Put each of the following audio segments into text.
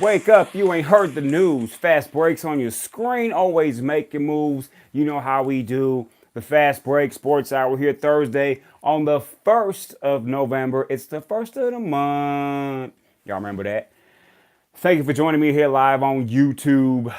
Wake up, you ain't heard the news. Fast breaks on your screen, always making moves. You know how we do. The Fast Break Sports Hour here Thursday on the 1st of November. It's the first of the month. Y'all remember that? Thank you for joining me here live on YouTube.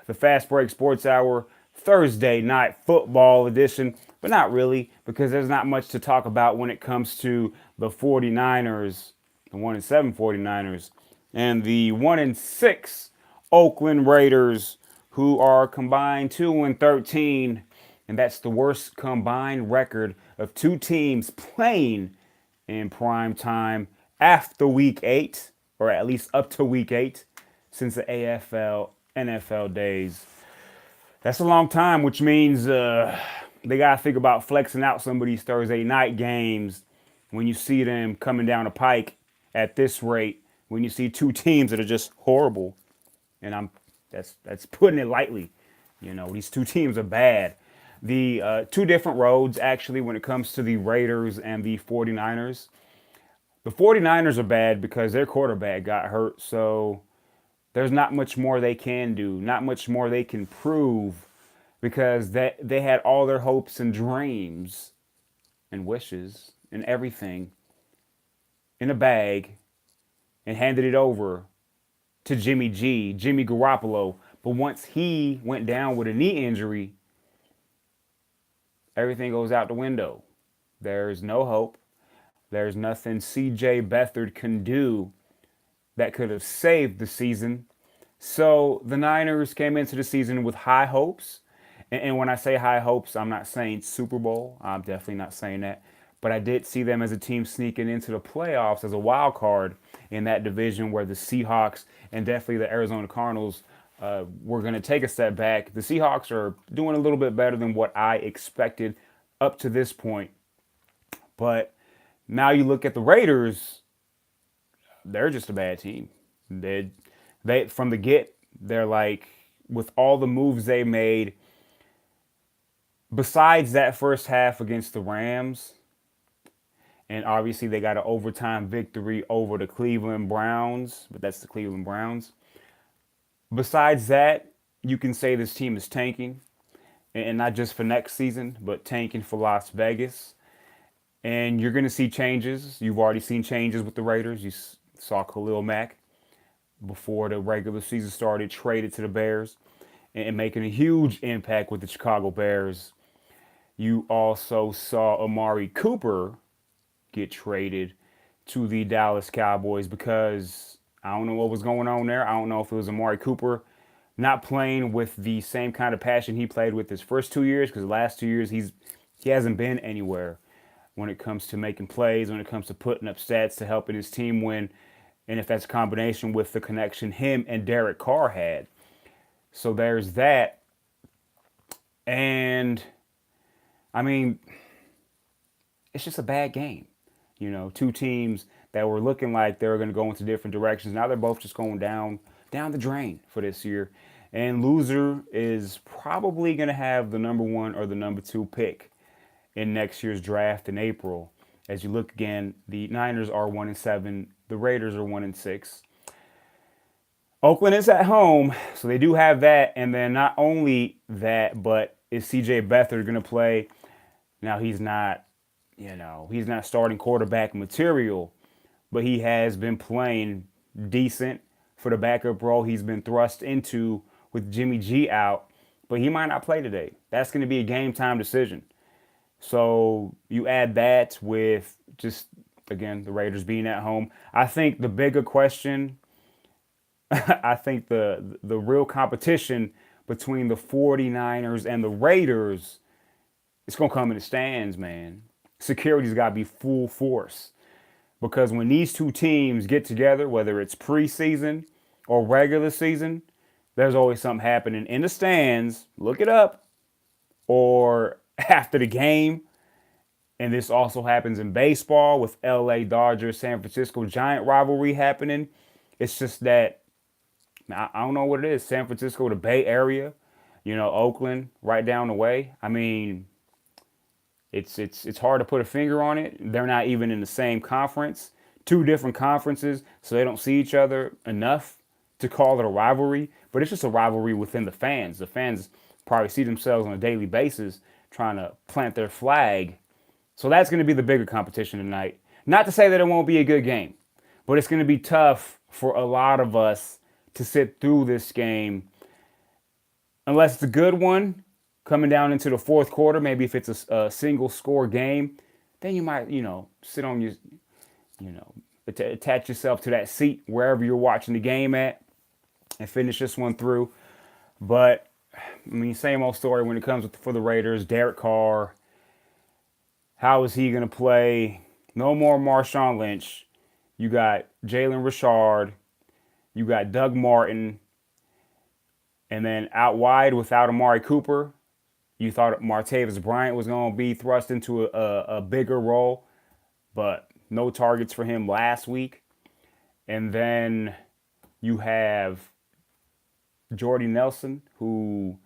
The Fast Break Sports Hour Thursday night football edition, but not really because there's not much to talk about when it comes to the 49ers, the 1-7 49ers, and the 1-6 Oakland Raiders, who are combined 2-13, and that's the worst combined record of two teams playing in prime time after week 8, or at least up to week 8, since the AFL NFL days. That's a long time, which means they got to think about flexing out some of these Thursday night games when you see them coming down the pike at this rate, when you see two teams that are just horrible. And that's putting it lightly. You know, these two teams are bad. The two different roads, actually, when it comes to the Raiders and the 49ers. The 49ers are bad because their quarterback got hurt, so there's not much more they can do, not much more they can prove, because they had all their hopes and dreams and wishes and everything in a bag and handed it over to Jimmy Garoppolo. But once he went down with a knee injury, everything goes out the window. There's no hope. There's nothing CJ Beathard can do that could have saved the season. So the Niners came into the season with high hopes. And when I say high hopes, I'm not saying Super Bowl. I'm definitely not saying that. But I did see them as a team sneaking into the playoffs as a wild card in that division where the Seahawks and definitely the Arizona Cardinals were going to take a step back. The Seahawks are doing a little bit better than what I expected up to this point. But now you look at the Raiders, they're just a bad team. They from the get, they're like, with all the moves they made, besides that first half against the Rams, and obviously they got an overtime victory over the Cleveland Browns, but that's the Cleveland Browns. Besides that, you can say this team is tanking, and not just for next season, but tanking for Las Vegas. And you're going to see changes. You've already seen changes with the Raiders. You saw Khalil Mack before the regular season started, traded to the Bears and making a huge impact with the Chicago Bears. You also saw Amari Cooper get traded to the Dallas Cowboys because I don't know what was going on there. I don't know if it was Amari Cooper not playing with the same kind of passion he played with his first 2 years, because the last 2 years he hasn't been anywhere when it comes to making plays, when it comes to putting up stats to helping his team win, and if that's a combination with the connection him and Derek Carr had. So there's that. And I mean, it's just a bad game. You know, two teams that were looking like they were going to go into different directions. Now they're both just going down the drain for this year. And loser is probably going to have the number 1 or the number 2 pick in next year's draft in April. As you look again, the Niners are 1-7, the Raiders are 1-6. Oakland is at home, so they do have that. And then not only that, but is CJ Beathard going to play? Now he's not starting quarterback material, but he has been playing decent for the backup role he's been thrust into with Jimmy G out, but he might not play today. That's going to be a game time decision. So you add that with just, again, the Raiders being at home. I think the bigger question, I think the real competition between the 49ers and the Raiders, it's going to come in the stands, man. Security's got to be full force. Because when these two teams get together, whether it's preseason or regular season, there's always something happening in the stands. Look it up. Or after the game. And this also happens in baseball with LA Dodgers, San Francisco Giant rivalry happening. It's just that, I don't know what it is. San Francisco, the Bay Area, Oakland, right down the way. I mean, it's hard to put a finger on it. They're not even in the same conference. Two different conferences, so they don't see each other enough to call it a rivalry, but it's just a rivalry within the fans. The fans probably see themselves on a daily basis trying to plant their flag. So that's going to be the bigger competition tonight. Not to say that it won't be a good game, but it's going to be tough for a lot of us to sit through this game unless it's a good one coming down into the fourth quarter. Maybe if it's a single score game, then you might, sit on your, attach yourself to that seat wherever you're watching the game at and finish this one through. But I mean, same old story when it comes for the Raiders. Derek Carr, how is he going to play? No more Marshawn Lynch. You got Jalen Richard. You got Doug Martin. And then out wide without Amari Cooper, you thought Martavis Bryant was going to be thrust into a bigger role, but no targets for him last week. And then you have Jordy Nelson, who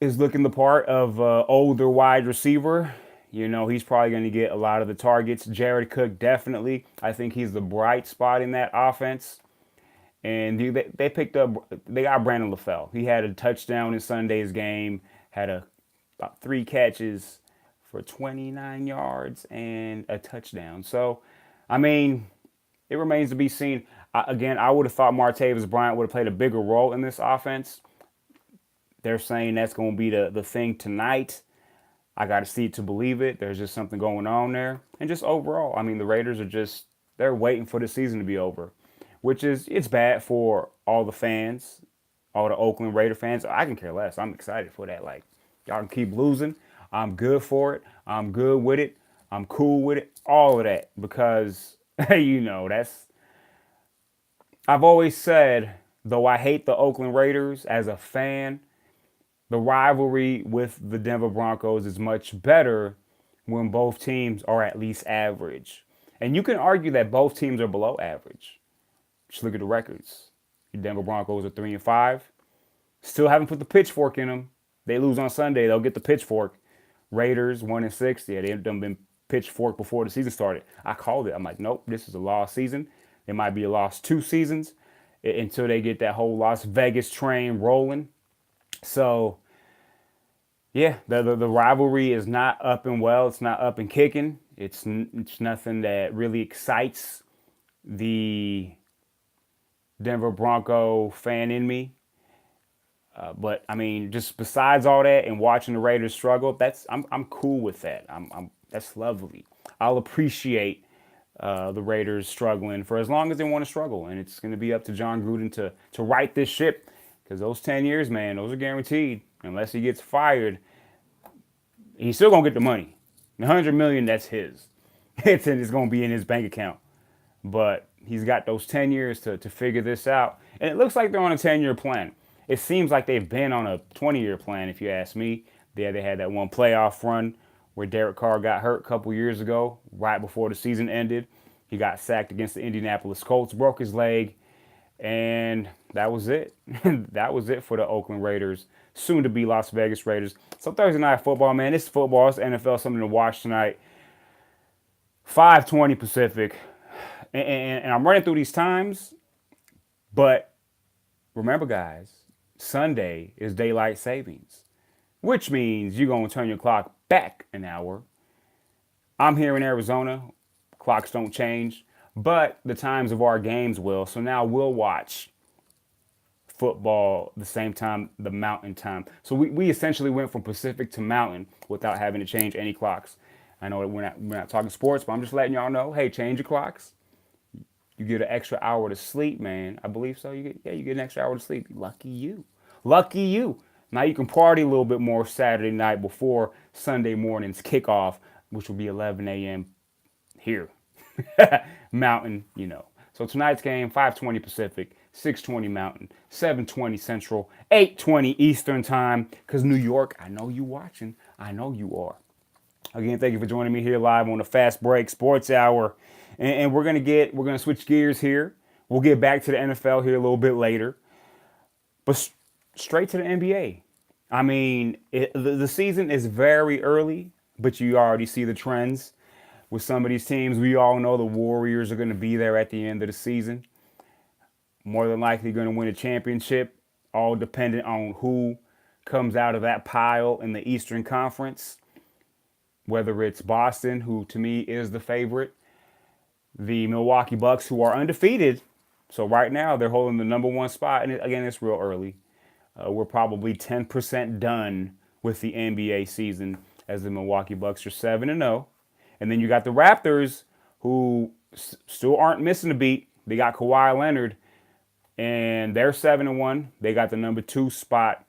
is looking the part of older wide receiver. He's probably going to get a lot of the targets. Jared Cook, definitely. I think he's the bright spot in that offense. And they got Brandon LaFell. He had a touchdown in Sunday's game, had about 3 catches for 29 yards and a touchdown. So, I mean, it remains to be seen. I would have thought Martavis Bryant would have played a bigger role in this offense. They're saying that's going to be the thing tonight. I got to see it to believe it. There's just something going on there. And just overall, I mean, the Raiders they're waiting for the season to be over, which it's bad for all the fans, all the Oakland Raider fans. I can care less. I'm excited for that. Like, y'all can keep losing. I'm good for it. I'm good with it. I'm cool with it. All of that. Because, I've always said, though I hate the Oakland Raiders as a fan, the rivalry with the Denver Broncos is much better when both teams are at least average. And you can argue that both teams are below average. Just look at the records. The Denver Broncos are 3-5. Still haven't put the pitchfork in them. They lose on Sunday, they'll get the pitchfork. Raiders 1-6. Yeah, they've been pitchfork before the season started. I called it. I'm like, nope, this is a lost season. It might be a lost 2 seasons until they get that whole Las Vegas train rolling. So, yeah, the rivalry is not up and well. It's not up and kicking. It's nothing that really excites the Denver Bronco fan in me. But I mean, just besides all that and watching the Raiders struggle, I'm cool with that. That's lovely. I'll appreciate the Raiders struggling for as long as they want to struggle, and it's going to be up to John Gruden to right this ship, because those 10 years, man, those are guaranteed. Unless he gets fired, he's still gonna get the money. The $100 million, that's his. It's going to be in his bank account. But he's got those 10 years to figure this out. And it looks like they're on a 10-year plan. It seems like they've been on a 20-year plan, if you ask me. They had that one playoff run where Derek Carr got hurt a couple years ago, right before the season ended. He got sacked against the Indianapolis Colts, broke his leg, and that was it. That was it for the Oakland Raiders, soon to be Las Vegas Raiders. So Thursday Night Football, man, it's football, it's NFL, something to watch tonight. 5:20 Pacific. And I'm running through these times, but remember, guys, Sunday is daylight savings, which means you're going to turn your clock back an hour. I'm here in Arizona. Clocks don't change, but the times of our games will. So now we'll watch football the same time, the mountain time. So we essentially went from Pacific to mountain without having to change any clocks. I know we're not talking sports, but I'm just letting y'all know, hey, change your clocks. You get an extra hour to sleep, man. I believe so. You get an extra hour to sleep. Lucky you. Lucky you. Now you can party a little bit more Saturday night before Sunday morning's kickoff, which will be 11 a.m. here. Mountain, So tonight's game, 5:20 Pacific, 6:20 Mountain, 7:20 Central, 8:20 Eastern time. Because New York, I know you watching. I know you are. Again, thank you for joining me here live on the Fast Break Sports Hour. And we're gonna switch gears here. We'll get back to the NFL here a little bit later. But straight to the NBA. I mean, the season is very early, but you already see the trends with some of these teams. We all know the Warriors are going to be there at the end of the season. more than likely going to win a championship, all dependent on who comes out of that pile in the Eastern Conference, whether it's Boston, who to me is the favorite, the Milwaukee Bucks, who are undefeated. So right now they're holding the number one spot. And again, it's real early. We're probably 10% done with the NBA season as the Milwaukee Bucks are 7-0. And then you got the Raptors, who still aren't missing a beat. They got Kawhi Leonard, and they're 7-1. They got the number 2 spot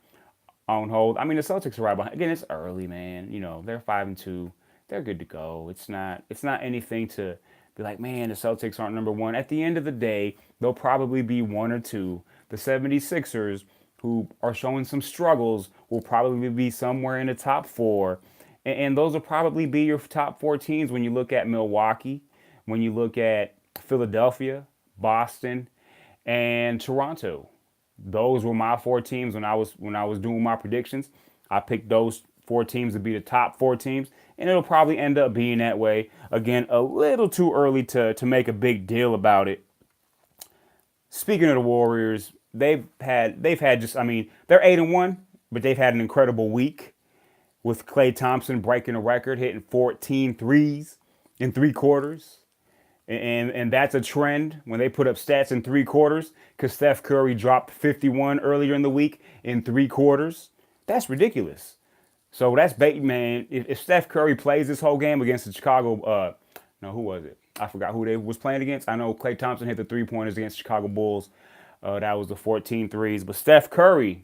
on hold. I mean, the Celtics are right behind. Again, it's early, man. You know, they're 5-2. They're good to go. It's not anything to be like, man, the Celtics aren't number 1. At the end of the day, they'll probably be 1 or 2. The 76ers, who are showing some struggles, will probably be somewhere in the top 4. And those will probably be your top 4 teams when you look at Milwaukee, when you look at Philadelphia, Boston, and Toronto. Those were my 4 teams when I was doing my predictions. I picked those 4 teams to be the top 4 teams, and it'll probably end up being that way. Again, a little too early to make a big deal about it. Speaking of the Warriors, they've had just, I mean, they're 8-1, but they've had an incredible week with Klay Thompson breaking a record, hitting 14 threes in 3 quarters. And that's a trend when they put up stats in 3 quarters, because Steph Curry dropped 51 earlier in the week in 3 quarters. That's ridiculous. So that's bait, man. If Steph Curry plays this whole game against the Chicago, no, who was it? I forgot who they was playing against. I know Klay Thompson hit the 3-pointers against Chicago Bulls. That was the 14 threes. But Steph Curry,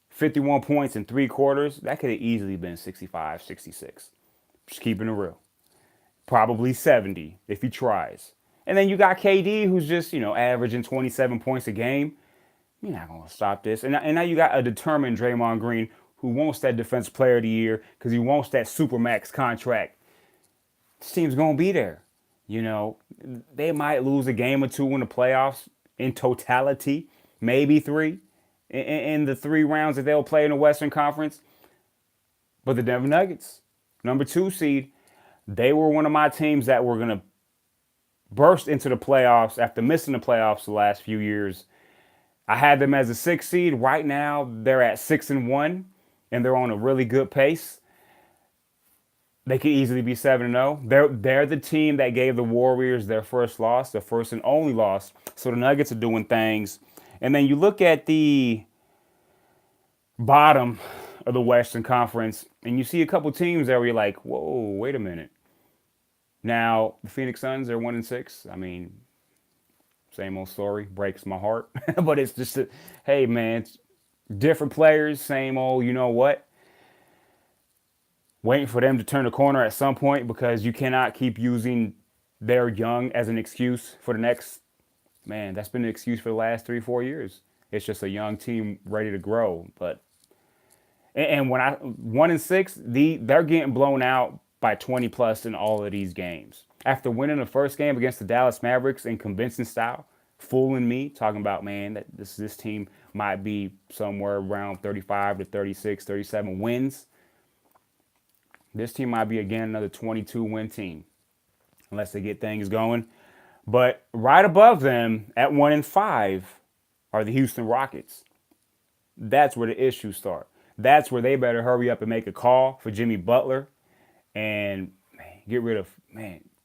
51 points in 3 quarters, that could have easily been 65, 66. Just keeping it real. Probably 70 if he tries. And then you got KD, who's just, averaging 27 points a game. You're not going to stop this. And now you got a determined Draymond Green who wants that Defensive Player of the Year because he wants that Supermax contract. This team's going to be there. They might lose a game or 2 in the playoffs in totality, maybe 3 in the 3 rounds that they'll play in the Western Conference. But the Denver Nuggets, number 2 seed, they were one of my teams that were going to burst into the playoffs after missing the playoffs the last few years. I had them as a 6 seed. Right now, they're at 6-1, and they're on a really good pace. They could easily be 7-0. They're the team that gave the Warriors their first loss, their first and only loss. So the Nuggets are doing things. And then you look at the bottom of the Western Conference, and you see a couple teams there where you're like, whoa, wait a minute. Now, the Phoenix Suns, they're 1-6. I mean, same old story. Breaks my heart. But it's just, hey, man, it's different players, same old, you know what? Waiting for them to turn the corner at some point, because you cannot keep using they're young as an excuse for the next, man, that's been an excuse for the last 3-4 years. It's just a young team ready to grow. But, and when 1-6, they're getting blown out by 20 plus in all of these games. After winning the first game against the Dallas Mavericks in convincing style, fooling me, talking about, man, that this team might be somewhere around 35 to 36, 37 wins. This team might be, again, another 22-win team, unless they get things going. But right above them at 1-5 are the Houston Rockets. That's where the issues start. That's where they better hurry up and make a call for Jimmy Butler and get rid of,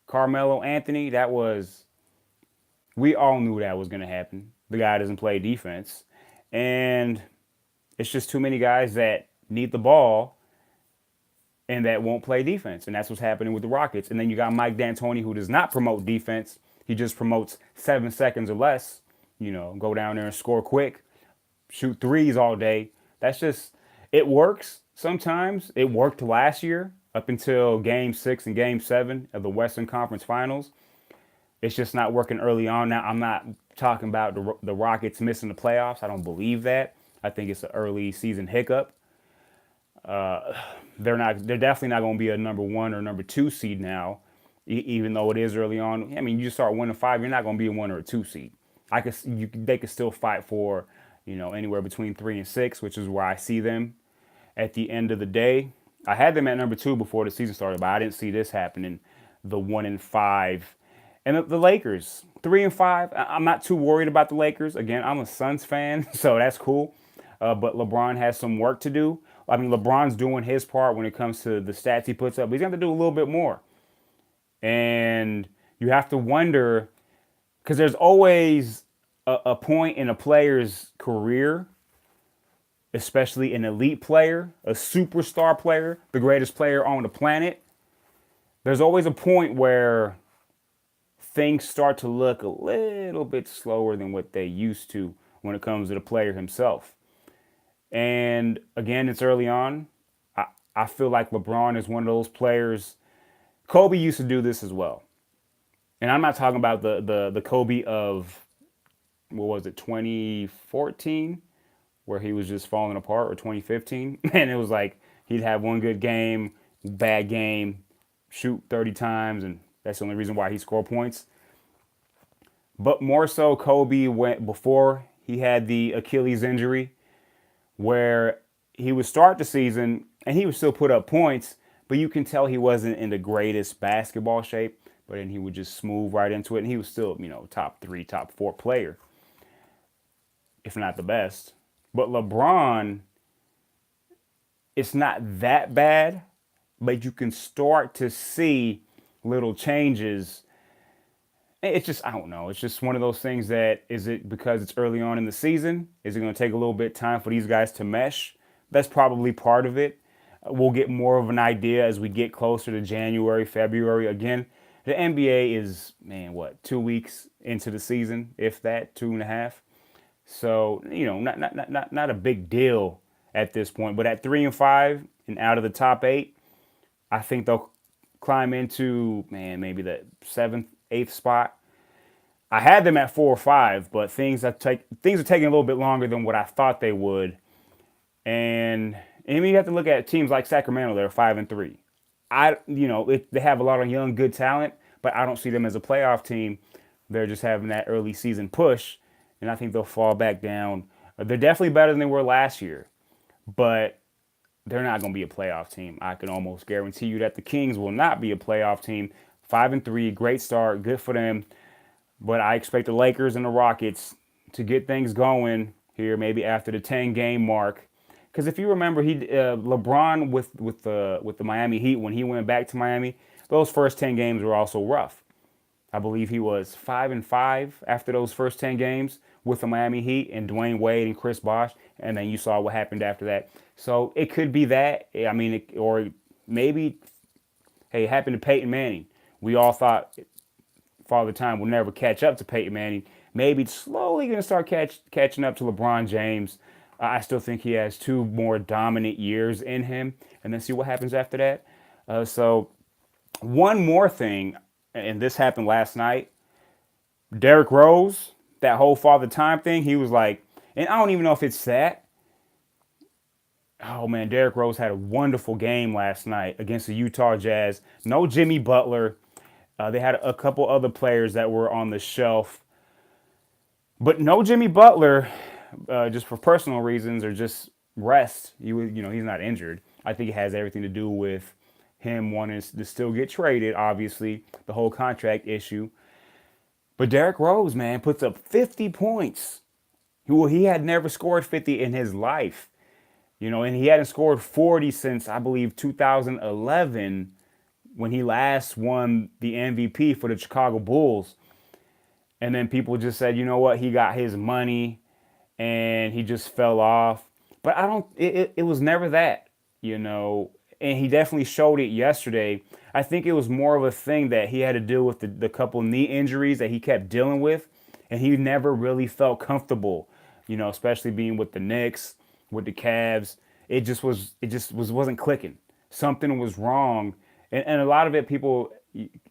Carmelo Anthony. We all knew that was going to happen. The guy doesn't play defense. And it's just too many guys that need the ball and that won't play defense. And that's what's happening with the Rockets. And then you got Mike D'Antoni, who does not promote defense. He just promotes 7 seconds or less. Go down there and score quick, shoot threes all day. That's just, it works sometimes. It worked last year up until Game 6 and Game 7 of the Western Conference Finals. It's just not working early on. Now, I'm not talking about the Rockets missing the playoffs. I don't believe that. I think it's an early season hiccup. They're definitely not going to be a number 1 or number 2 seed now, even though it is early on. I mean, you start 1-5, you're not going to be a 1 or a 2 seed. They could still fight for, anywhere between 3 and 6, which is where I see them at the end of the day. I had them at number 2 before the season started, but I didn't see this happening, the 1-5 And the Lakers, 3-5. I'm not too worried about the Lakers. Again, I'm a Suns fan, so that's cool. But LeBron has some work to do. I mean, LeBron's doing his part when it comes to the stats he puts up. But he's going to do a little bit more. And you have to wonder, because there's always a point in a player's career, especially an elite player, a superstar player, the greatest player on the planet. There's always a point where things start to look a little bit slower than what they used to when it comes to the player himself. And again, it's early on. I feel like LeBron is one of those players. Kobe used to do this as well. And I'm not talking about the Kobe of, what was it, 2014, where he was just falling apart, or 2015. And it was like he'd have one good game, bad game, shoot 30 times, and that's the only reason why he scored points. But more so, Kobe went before he had the Achilles injury, where he would start the season and he would still put up points, but you can tell he wasn't in the greatest basketball shape. But then he would just smooth right into it, and he was still, top 3, top 4 player, if not the best. But LeBron, it's not that bad, but you can start to see little changes. It's just, I don't know. It's just one of those things that, is it because it's early on in the season? Is it going to take a little bit of time for these guys to mesh? That's probably part of it. We'll get more of an idea as we get closer to January, February. Again, the NBA is, 2 weeks into the season, if that, 2.5. So, not a big deal at this point. But at 3-5 and out of the top 8, I think they'll climb into, maybe the 7th, 8th spot. I had them at 4 or 5, but things are taking a little bit longer than what I thought they would. And you have to look at teams like Sacramento. They're 5-3. They have a lot of young, good talent, but I don't see them as a playoff team. They're just having that early season push, and I think they'll fall back down. They're definitely better than they were last year, but they're not going to be a playoff team. I can almost guarantee you that the Kings will not be a playoff team. 5-3, great start, good for them. But I expect the Lakers and the Rockets to get things going here, maybe after the 10-game mark. Because if you remember, LeBron with the Miami Heat, when he went back to Miami, those first 10 games were also rough. I believe he was 5-5 after those first 10 games with the Miami Heat and Dwayne Wade and Chris Bosh, and then you saw what happened after that. So it could be that. Or maybe, hey, it happened to Peyton Manning. We all thought Father Time will never catch up to Peyton Manning. Maybe it's slowly going to start catching up to LeBron James. I still think he has 2 more dominant years in him, and then see what happens after that. So one more thing, and this happened last night. Derrick Rose, that whole Father Time thing, he was like, and I don't even know if it's that. Oh man, Derrick Rose had a wonderful game last night against the Utah Jazz. No Jimmy Butler. They had a couple other players that were on the shelf, but no Jimmy Butler. Just for personal reasons or just rest. He's not injured. I think it has everything to do with him wanting to still get traded, obviously, the whole contract issue. But Derrick Rose, man, puts up 50 points. He had never scored 50 in his life. And he hadn't scored 40 since, I believe, 2011, when he last won the MVP for the Chicago Bulls. And then people just said, you know what, he got his money and he just fell off. But it was never that, and he definitely showed it yesterday. I think it was more of a thing that he had to deal with the couple knee injuries that he kept dealing with, and he never really felt comfortable, especially being with the Knicks, with the Cavs. It just wasn't clicking. Something was wrong. And a lot of it, people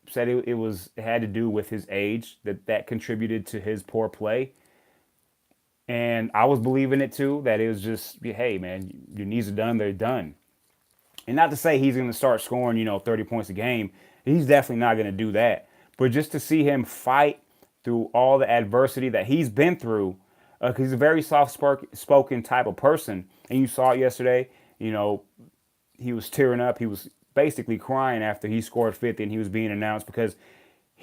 said it had to do with his age, that contributed to his poor play. And I was believing it too, that it was just, hey, man, your knees are done, they're done. And not to say he's going to start scoring, 30 points a game. He's definitely not going to do that. But just to see him fight through all the adversity that he's been through, because he's a very soft-spoken type of person. And you saw it yesterday, he was tearing up. He was basically crying after he scored 50 and he was being announced, because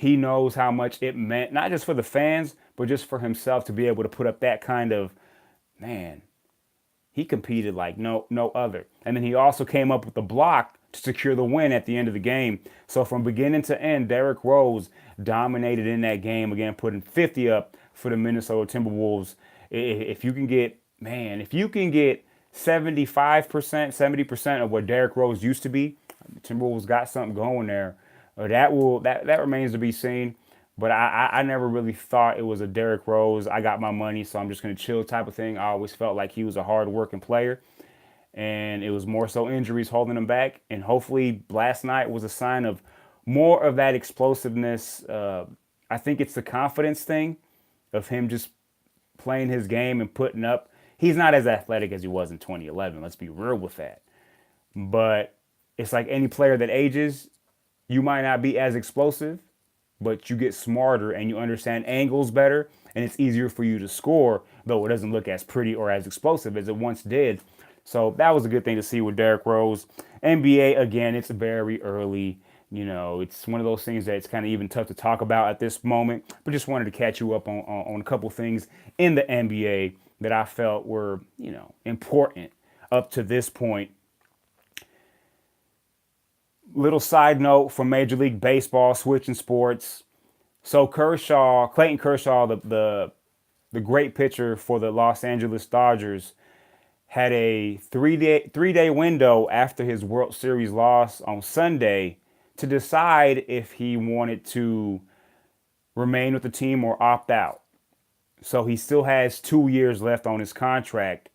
he knows how much it meant, not just for the fans, but just for himself to be able to put up that kind of, man, he competed like no other. And then he also came up with the block to secure the win at the end of the game. So from beginning to end, Derrick Rose dominated in that game, again, putting 50 up for the Minnesota Timberwolves. If you can get, man, if you can get 75%, 70% of what Derrick Rose used to be, the Timberwolves got something going there. That remains to be seen. But I never really thought it was a Derrick Rose, I got my money, so I'm just going to chill type of thing. I always felt like he was a hard-working player, and it was more so injuries holding him back. And hopefully last night was a sign of more of that explosiveness. I think it's the confidence thing of him just playing his game and putting up. He's not as athletic as he was in 2011. Let's be real with that. But it's like any player that ages, you might not be as explosive, but you get smarter and you understand angles better, and it's easier for you to score, though it doesn't look as pretty or as explosive as it once did. So that was a good thing to see with Derrick Rose. NBA, again, it's very early. It's one of those things that it's kind of even tough to talk about at this moment, but just wanted to catch you up on a couple things in the NBA that I felt were, important up to this point. Little side note from Major League Baseball, switching sports. So Clayton Kershaw, the great pitcher for the Los Angeles Dodgers, had a three day window after his World Series loss on Sunday to decide if he wanted to remain with the team or opt out. So he still has 2 years left on his contract.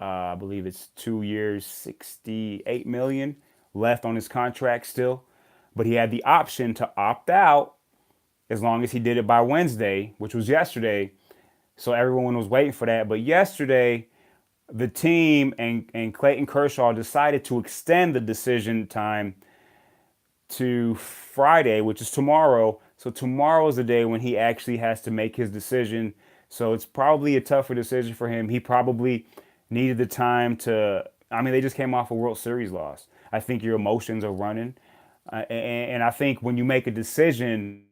I believe it's 2 years, $68 million left on his contract still. But he had the option to opt out as long as he did it by Wednesday, which was yesterday. So everyone was waiting for that. But yesterday, the team and Clayton Kershaw decided to extend the decision time to Friday, which is tomorrow. So tomorrow is the day when he actually has to make his decision. So it's probably a tougher decision for him. He probably needed the time to, they just came off a World Series loss. I think your emotions are running. And I think when you make a decision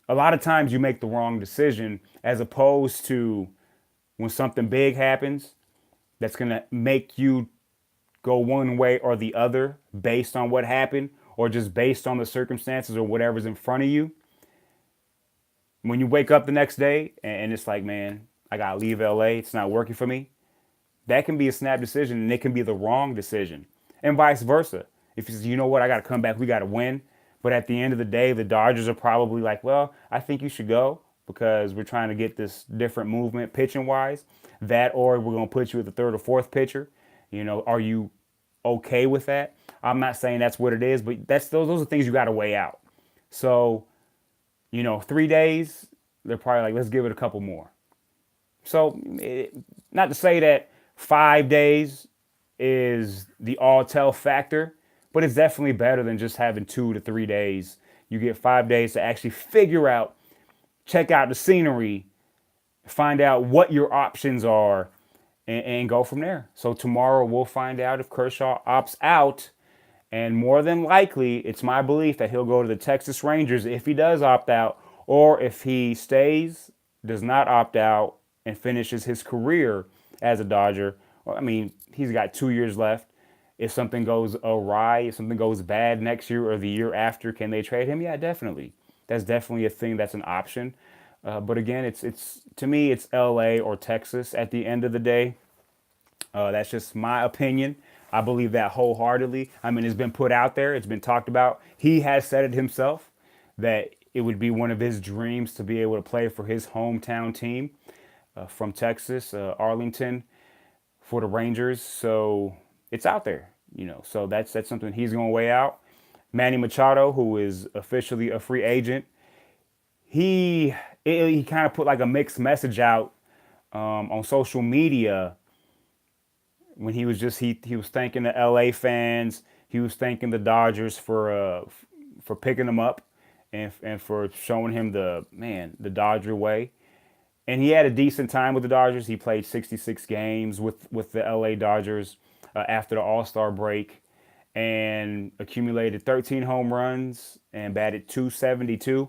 a lot of times you make the wrong decision, as opposed to when something big happens that's going to make you go one way or the other based on what happened, or just based on the circumstances or whatever's in front of you. When you wake up the next day and it's like, man, I got to leave LA, it's not working for me. That can be a snap decision, and it can be the wrong decision, and vice versa. If you say, you know what, I got to come back, we got to win. But at the end of the day, the Dodgers are probably like, well, I think you should go because we're trying to get this different movement pitching wise. That, or we're going to put you at the third or fourth pitcher. Are you okay with that? I'm not saying that's what it is, but those are things you got to weigh out. So, 3 days, they're probably like, let's give it a couple more. So, not to say that 5 days is the all-tell factor, but it's definitely better than just having 2 to 3 days. You get 5 days to actually figure out, check out the scenery, find out what your options are, and go from there. So tomorrow we'll find out if Kershaw opts out. And more than likely, it's my belief that he'll go to the Texas Rangers if he does opt out, or if he stays, does not opt out, and finishes his career as a Dodger. He's got 2 years left. If something goes awry, if something goes bad next year or the year after, can they trade him? Yeah, definitely. That's definitely a thing. That's an option. But again, it's to me, it's LA or Texas at the end of the day. That's just my opinion. I believe that wholeheartedly. It's been put out there. It's been talked about. He has said it himself that it would be one of his dreams to be able to play for his hometown team from Texas, Arlington, for the Rangers. So it's out there, So that's something he's going to weigh out. Manny Machado, who is officially a free agent, he kind of put like a mixed message out on social media when he was he was thanking the LA fans, he was thanking the Dodgers for picking him up and for showing him the Dodger way. And he had a decent time with the Dodgers. He played 66 games with the LA Dodgers after the All-Star break. and accumulated 13 home runs and batted 272.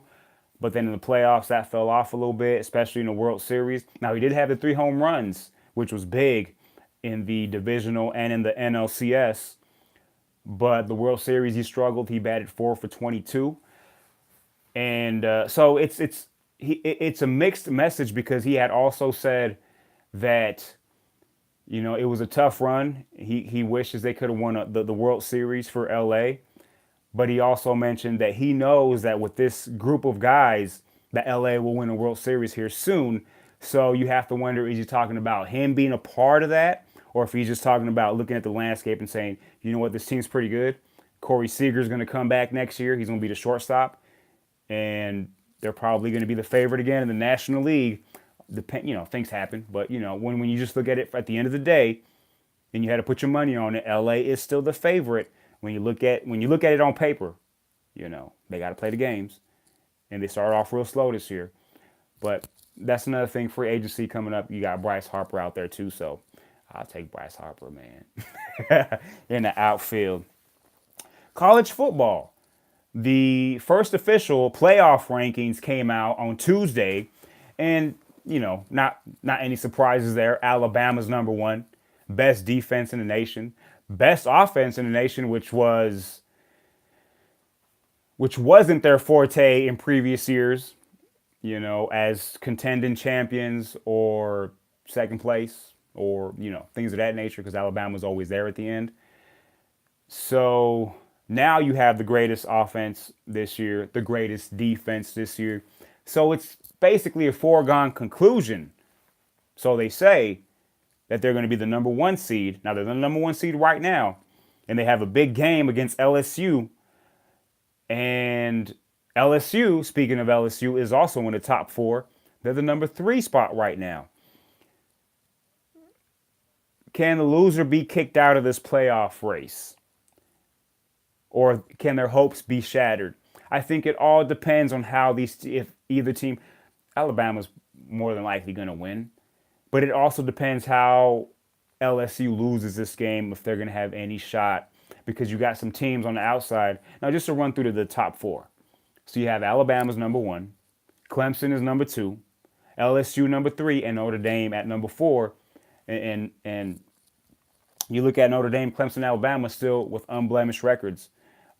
But then in the playoffs, that fell off a little bit, especially in the World Series. Now, he did have the 3 home runs, which was big in the divisional and in the NLCS. But the World Series, he struggled. He batted 4 for 22. And so it's a mixed message because he had also said that it was a tough run. He wishes they could have won the World Series for LA, but he also mentioned that he knows that with this group of guys, that LA will win a World Series here soon. So you have to wonder, is he talking about him being a part of that, or if he's just talking about looking at the landscape and saying, you know what, this team's pretty good. Corey Seager's going to come back next year. He's going to be the shortstop, and they're probably going to be the favorite again in the National League. Things happen, but when you just look at it at the end of the day, and you had to put your money on it, LA is still the favorite. When you look at it on paper, they got to play the games, and they started off real slow this year. But that's another thing. Free agency coming up. You got Bryce Harper out there too, so I'll take Bryce Harper, man, in the outfield. College football. The first official playoff rankings came out on Tuesday, and not any surprises there. Alabama's number one, best defense in the nation, best offense in the nation, which wasn't their forte in previous years, as contending champions or second place or things of that nature, because Alabama's always there at the end. So now you have the greatest offense this year, the greatest defense this year. So it's basically a foregone conclusion. So they say that they're going to be the number one seed. Now they're the number one seed right now, and they have a big game against LSU. And LSU, speaking of LSU, is also in the top 4. They're the number 3 spot right now. Can the loser be kicked out of this playoff race? Or can their hopes be shattered? I think it all depends on how if either team, Alabama's more than likely going to win, but it also depends how LSU loses this game, if they're going to have any shot, because you got some teams on the outside. Now, just to run through to the top 4. So you have Alabama's number 1, Clemson is number 2, LSU number 3, and Notre Dame at number 4. And you look at Notre Dame, Clemson, Alabama still with unblemished records.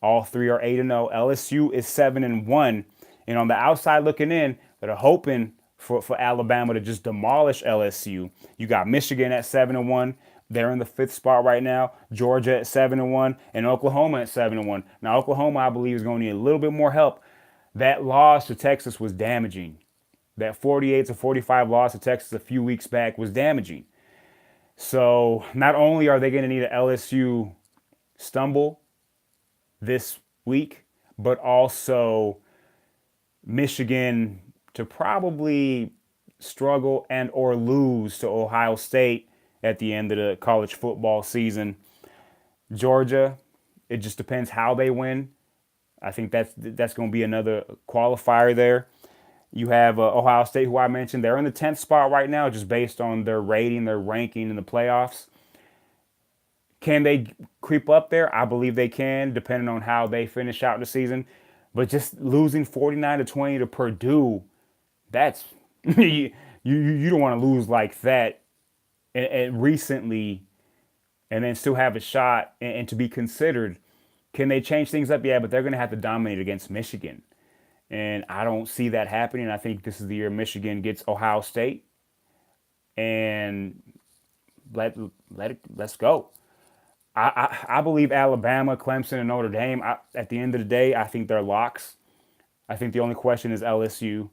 All 3 are 8-0. LSU is 7-1. And on the outside looking in, they're hoping for Alabama to just demolish LSU. You got Michigan at 7-1. They're in the 5th spot right now. Georgia at 7-1, and Oklahoma at 7-1. Now, Oklahoma, I believe, is going to need a little bit more help. That loss to Texas was damaging. That 48-45 loss to Texas a few weeks back was damaging. So not only are they going to need an LSU stumble this week, but also Michigan to probably struggle and or lose to Ohio State at the end of the college football season. Georgia, it just depends how they win. I think that's going to be another qualifier there. You have Ohio State, who I mentioned. They're in the 10th spot right now, just based on their rating, their ranking in the playoffs. Can they creep up there? I believe they can, depending on how they finish out the season. But just losing 49-20 to Purdue, that's you don't want to lose like that and recently, and then still have a shot and to be considered. Can they change things up? Yeah, but they're going to have to dominate against Michigan. And I don't see that happening. I think this is the year Michigan gets Ohio State. And let's go. I believe Alabama, Clemson, and Notre Dame, at the end of the day, I think they're locks. I think the only question is LSU.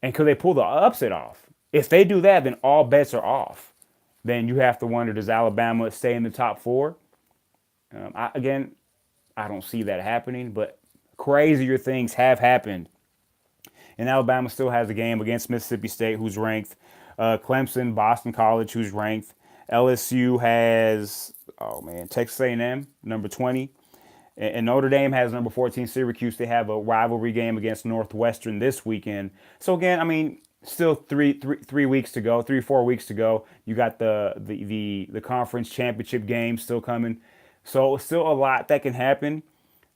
And could they pull the upset off? If they do that, then all bets are off. Then you have to wonder, does Alabama stay in the top 4? I don't see that happening, but crazier things have happened. And Alabama still has a game against Mississippi State, who's ranked. Clemson, Boston College, who's ranked. LSU has, Texas A&M, number 20. And Notre Dame has number 14, Syracuse. They have a rivalry game against Northwestern this weekend. So again, still three, 4 weeks to go. You got the conference championship game still coming. So it's still a lot that can happen.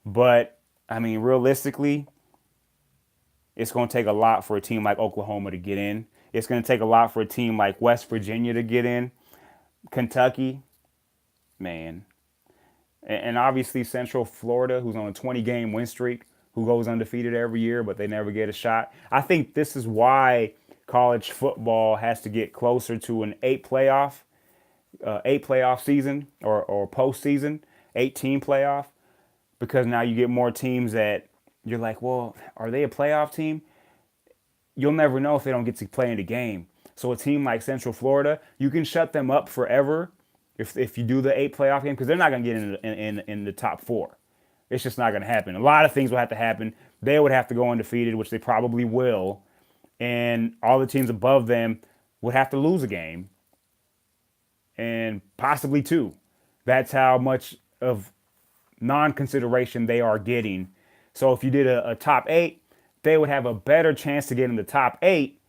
But I mean, realistically, it's going to take a lot for a team like Oklahoma to get in. It's going to take a lot for a team like West Virginia to get in. Kentucky, man. And obviously Central Florida, who's on a 20-game win streak, who goes undefeated every year, but they never get a shot. I think this is why college football has to get closer to an eight playoff season or postseason, 18 playoff, because now you get more teams that you're like, well, are they a playoff team? You'll never know if they don't get to play in the game. So a team like Central Florida, you can shut them up forever if you do the 8 playoff game, because they're not going to get in the top 4. It's just not going to happen. A lot of things will have to happen. They would have to go undefeated, which they probably will, and all the teams above them would have to lose a game, and possibly 2. That's how much of non-consideration they are getting. So if you did a top 8, they would have a better chance to get in the top 8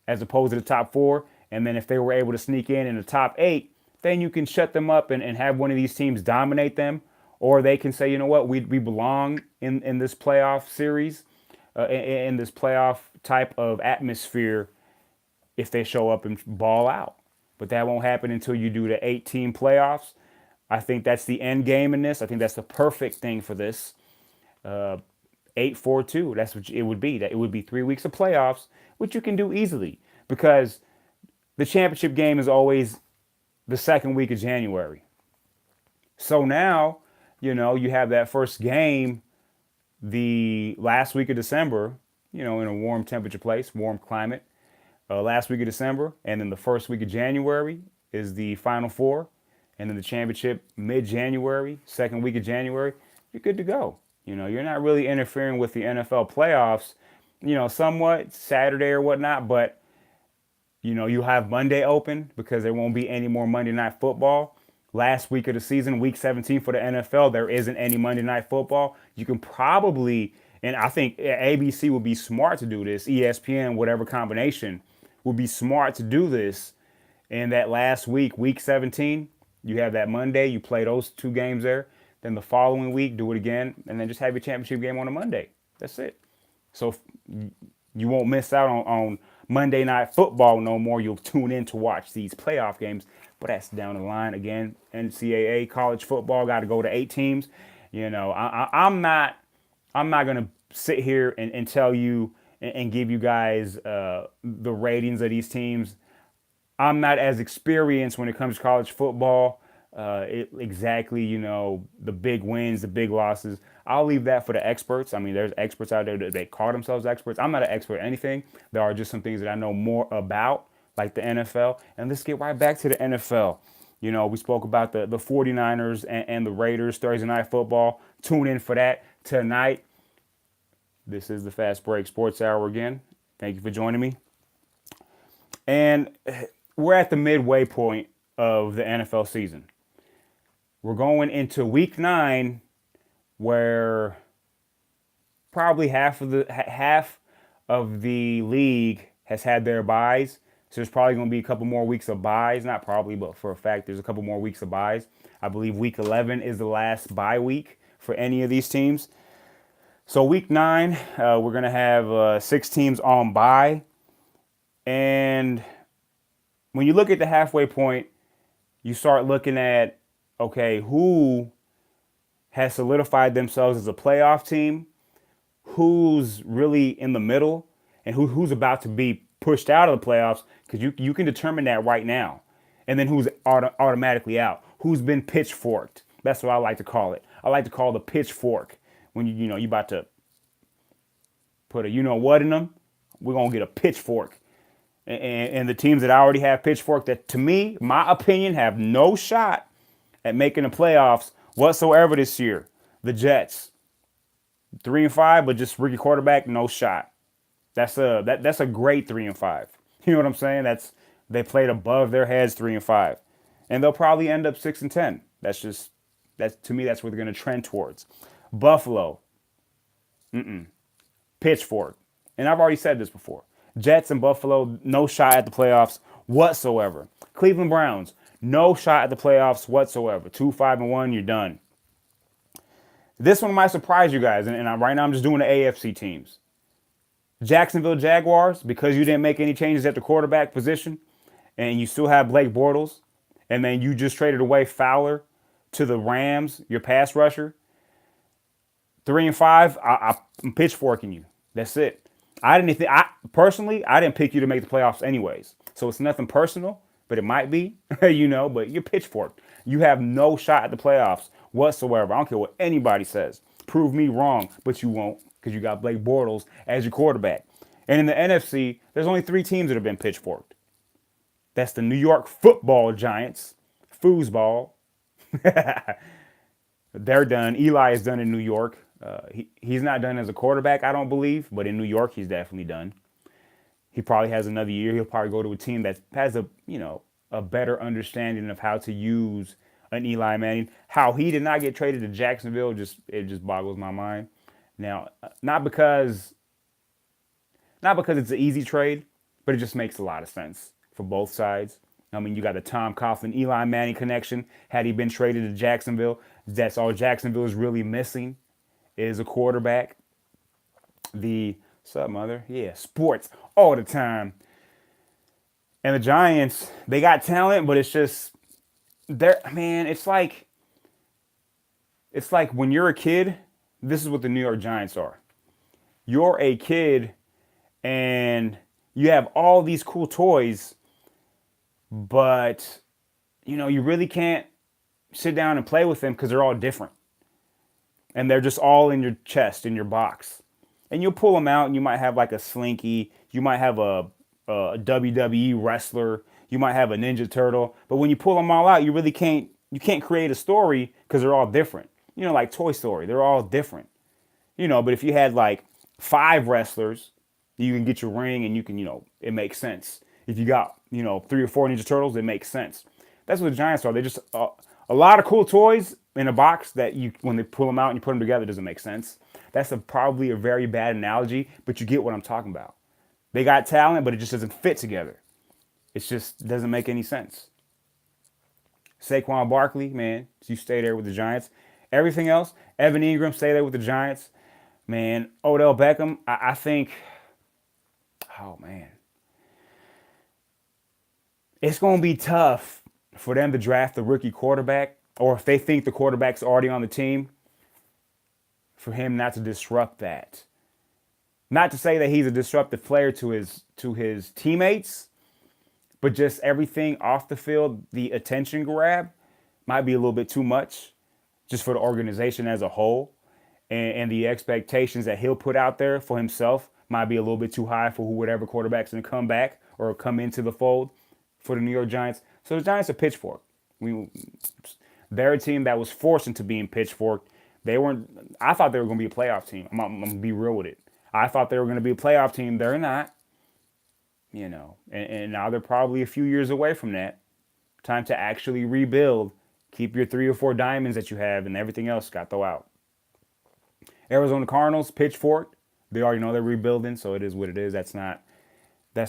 as opposed to the top 4. And then if they were able to sneak in the top 8, then you can shut them up and have one of these teams dominate them. Or they can say, you know what, we belong in this playoff series, in this playoff type of atmosphere if they show up and ball out. But that won't happen until you do the 8-team playoffs. I think that's the end game in this. I think that's the perfect thing for this. 8-4-2. That's what it would be. That it would be 3 weeks of playoffs, which you can do easily because the championship game is always the second week of January. So now, you have that first game the last week of December, in a warm temperature place, warm climate. Last week of December, and then the first week of January is the Final Four, and then the championship mid-January, second week of January. You're good to go. You're not really interfering with the NFL playoffs, somewhat Saturday or whatnot, but you have Monday open because there won't be any more Monday Night Football. Last week of the season, week 17 for the NFL, there isn't any Monday Night Football. You can probably, and I think ABC would be smart to do this, ESPN, whatever combination, would be smart to do this. And that last week, week 17, you have that Monday, you play those 2 games there. Then the following week, do it again, and then just have your championship game on a Monday. That's it. So you won't miss out on Monday Night Football no more. You'll tune in to watch these playoff games. But that's down the line. Again, NCAA, college football, got to go to 8 teams. I'm not going to sit here and tell you and give you guys the ratings of these teams. I'm not as experienced when it comes to college football. Exactly, the big wins, the big losses. I'll leave that for the experts. I mean, there's experts out there that they call themselves experts. I'm not an expert at anything. There are just some things that I know more about, like the NFL. And let's get right back to the NFL. We spoke about the 49ers and the Raiders, Thursday Night Football. Tune in for that tonight. This is the Fast Break Sports Hour again. Thank you for joining me. And we're at the midway point of the NFL season. We're going into week 9, where probably half of the league has had their byes. So there's probably going to be a couple more weeks of byes. Not probably, but for a fact, there's a couple more weeks of byes. I believe week 11 is the last bye week for any of these teams. So week 9, we're going to have 6 teams on bye. And when you look at the halfway point, you start looking at, okay, who has solidified themselves as a playoff team, who's really in the middle, and who's about to be pushed out of the playoffs, because you can determine that right now. And then who's automatically out, who's been pitchforked. That's what I like to call it. I like to call the pitchfork. When you about to put a what in them, we're going to get a pitchfork. And the teams that already have pitchfork, that to me, my opinion, have no shot at making the playoffs whatsoever this year. The Jets, 3-5, but just rookie quarterback, no shot. That's a great 3-5. You know what I'm saying? They played above their heads, 3-5, and they'll probably end up 6-10. That's to me, that's what they're going to trend towards. Buffalo, pitchfork, and I've already said this before. Jets and Buffalo, no shot at the playoffs whatsoever. Cleveland Browns, no shot at the playoffs whatsoever. 2-5-1, you're done. This one might surprise you guys, and right now I'm just doing the AFC teams. Jacksonville Jaguars, because you didn't make any changes at the quarterback position, and you still have Blake Bortles, and then you just traded away Fowler to the Rams, your pass rusher. 3-5, I'm pitchforking you. That's it. I didn't pick you to make the playoffs anyways. So it's nothing personal, but it might be, but you're pitchforked. You have no shot at the playoffs whatsoever. I don't care what anybody says. Prove me wrong, but you won't because you got Blake Bortles as your quarterback. And in the NFC, there's only 3 teams that have been pitchforked. That's the New York Football Giants, foosball. They're done. Eli is done in New York. He's not done as a quarterback, I don't believe, but in New York, he's definitely done. He probably has another year. He'll probably go to a team that has a better understanding of how to use an Eli Manning. How he did not get traded to Jacksonville it just boggles my mind. Now, not because it's an easy trade, but it just makes a lot of sense for both sides. I mean, you got the Tom Coughlin, Eli Manning connection. Had he been traded to Jacksonville, that's all Jacksonville is really missing is a quarterback. What's up, mother? Yeah, sports all the time. And the Giants, they got talent, but it's just, it's like when you're a kid, this is what the New York Giants are. You're a kid and you have all these cool toys, but, you really can't sit down and play with them because they're all different. And they're just all in your chest, in your box. And you'll pull them out and you might have like a Slinky. You might have a WWE wrestler. You might have a Ninja Turtle. But when you pull them all out, you can't create a story because they're all different. Like Toy Story, they're all different. But if you had like 5 wrestlers, you can get your ring and you can, it makes sense. If you got, 3 or 4 Ninja Turtles, it makes sense. That's what the Giants are. They're just a lot of cool toys in a box that when they pull them out and you put them together, it doesn't make sense. That's probably a very bad analogy, but you get what I'm talking about. They got talent, but it just doesn't fit together. It just doesn't make any sense. Saquon Barkley, man, you stay there with the Giants. Everything else, Evan Ingram, stay there with the Giants. Man, Odell Beckham, I think, oh, man. It's going to be tough for them to draft the rookie quarterback, or if they think the quarterback's already on the team, for him not to disrupt that. Not to say that he's a disruptive player to his teammates, but just everything off the field, the attention grab might be a little bit too much just for the organization as a whole. And the expectations that he'll put out there for himself might be a little bit too high for whatever quarterback's going to come back or come into the fold for the New York Giants. So the Giants are pitchfork. They're a team that was forced into being pitchforked. I thought they were going to be a playoff team. I'm going to be real with it. I thought they were going to be a playoff team. They're not. And now they're probably a few years away from that. Time to actually rebuild. Keep your 3 or 4 diamonds that you have, and everything else got to throw out. Arizona Cardinals, pitchforked. They already know they're rebuilding, so it is what it is. That's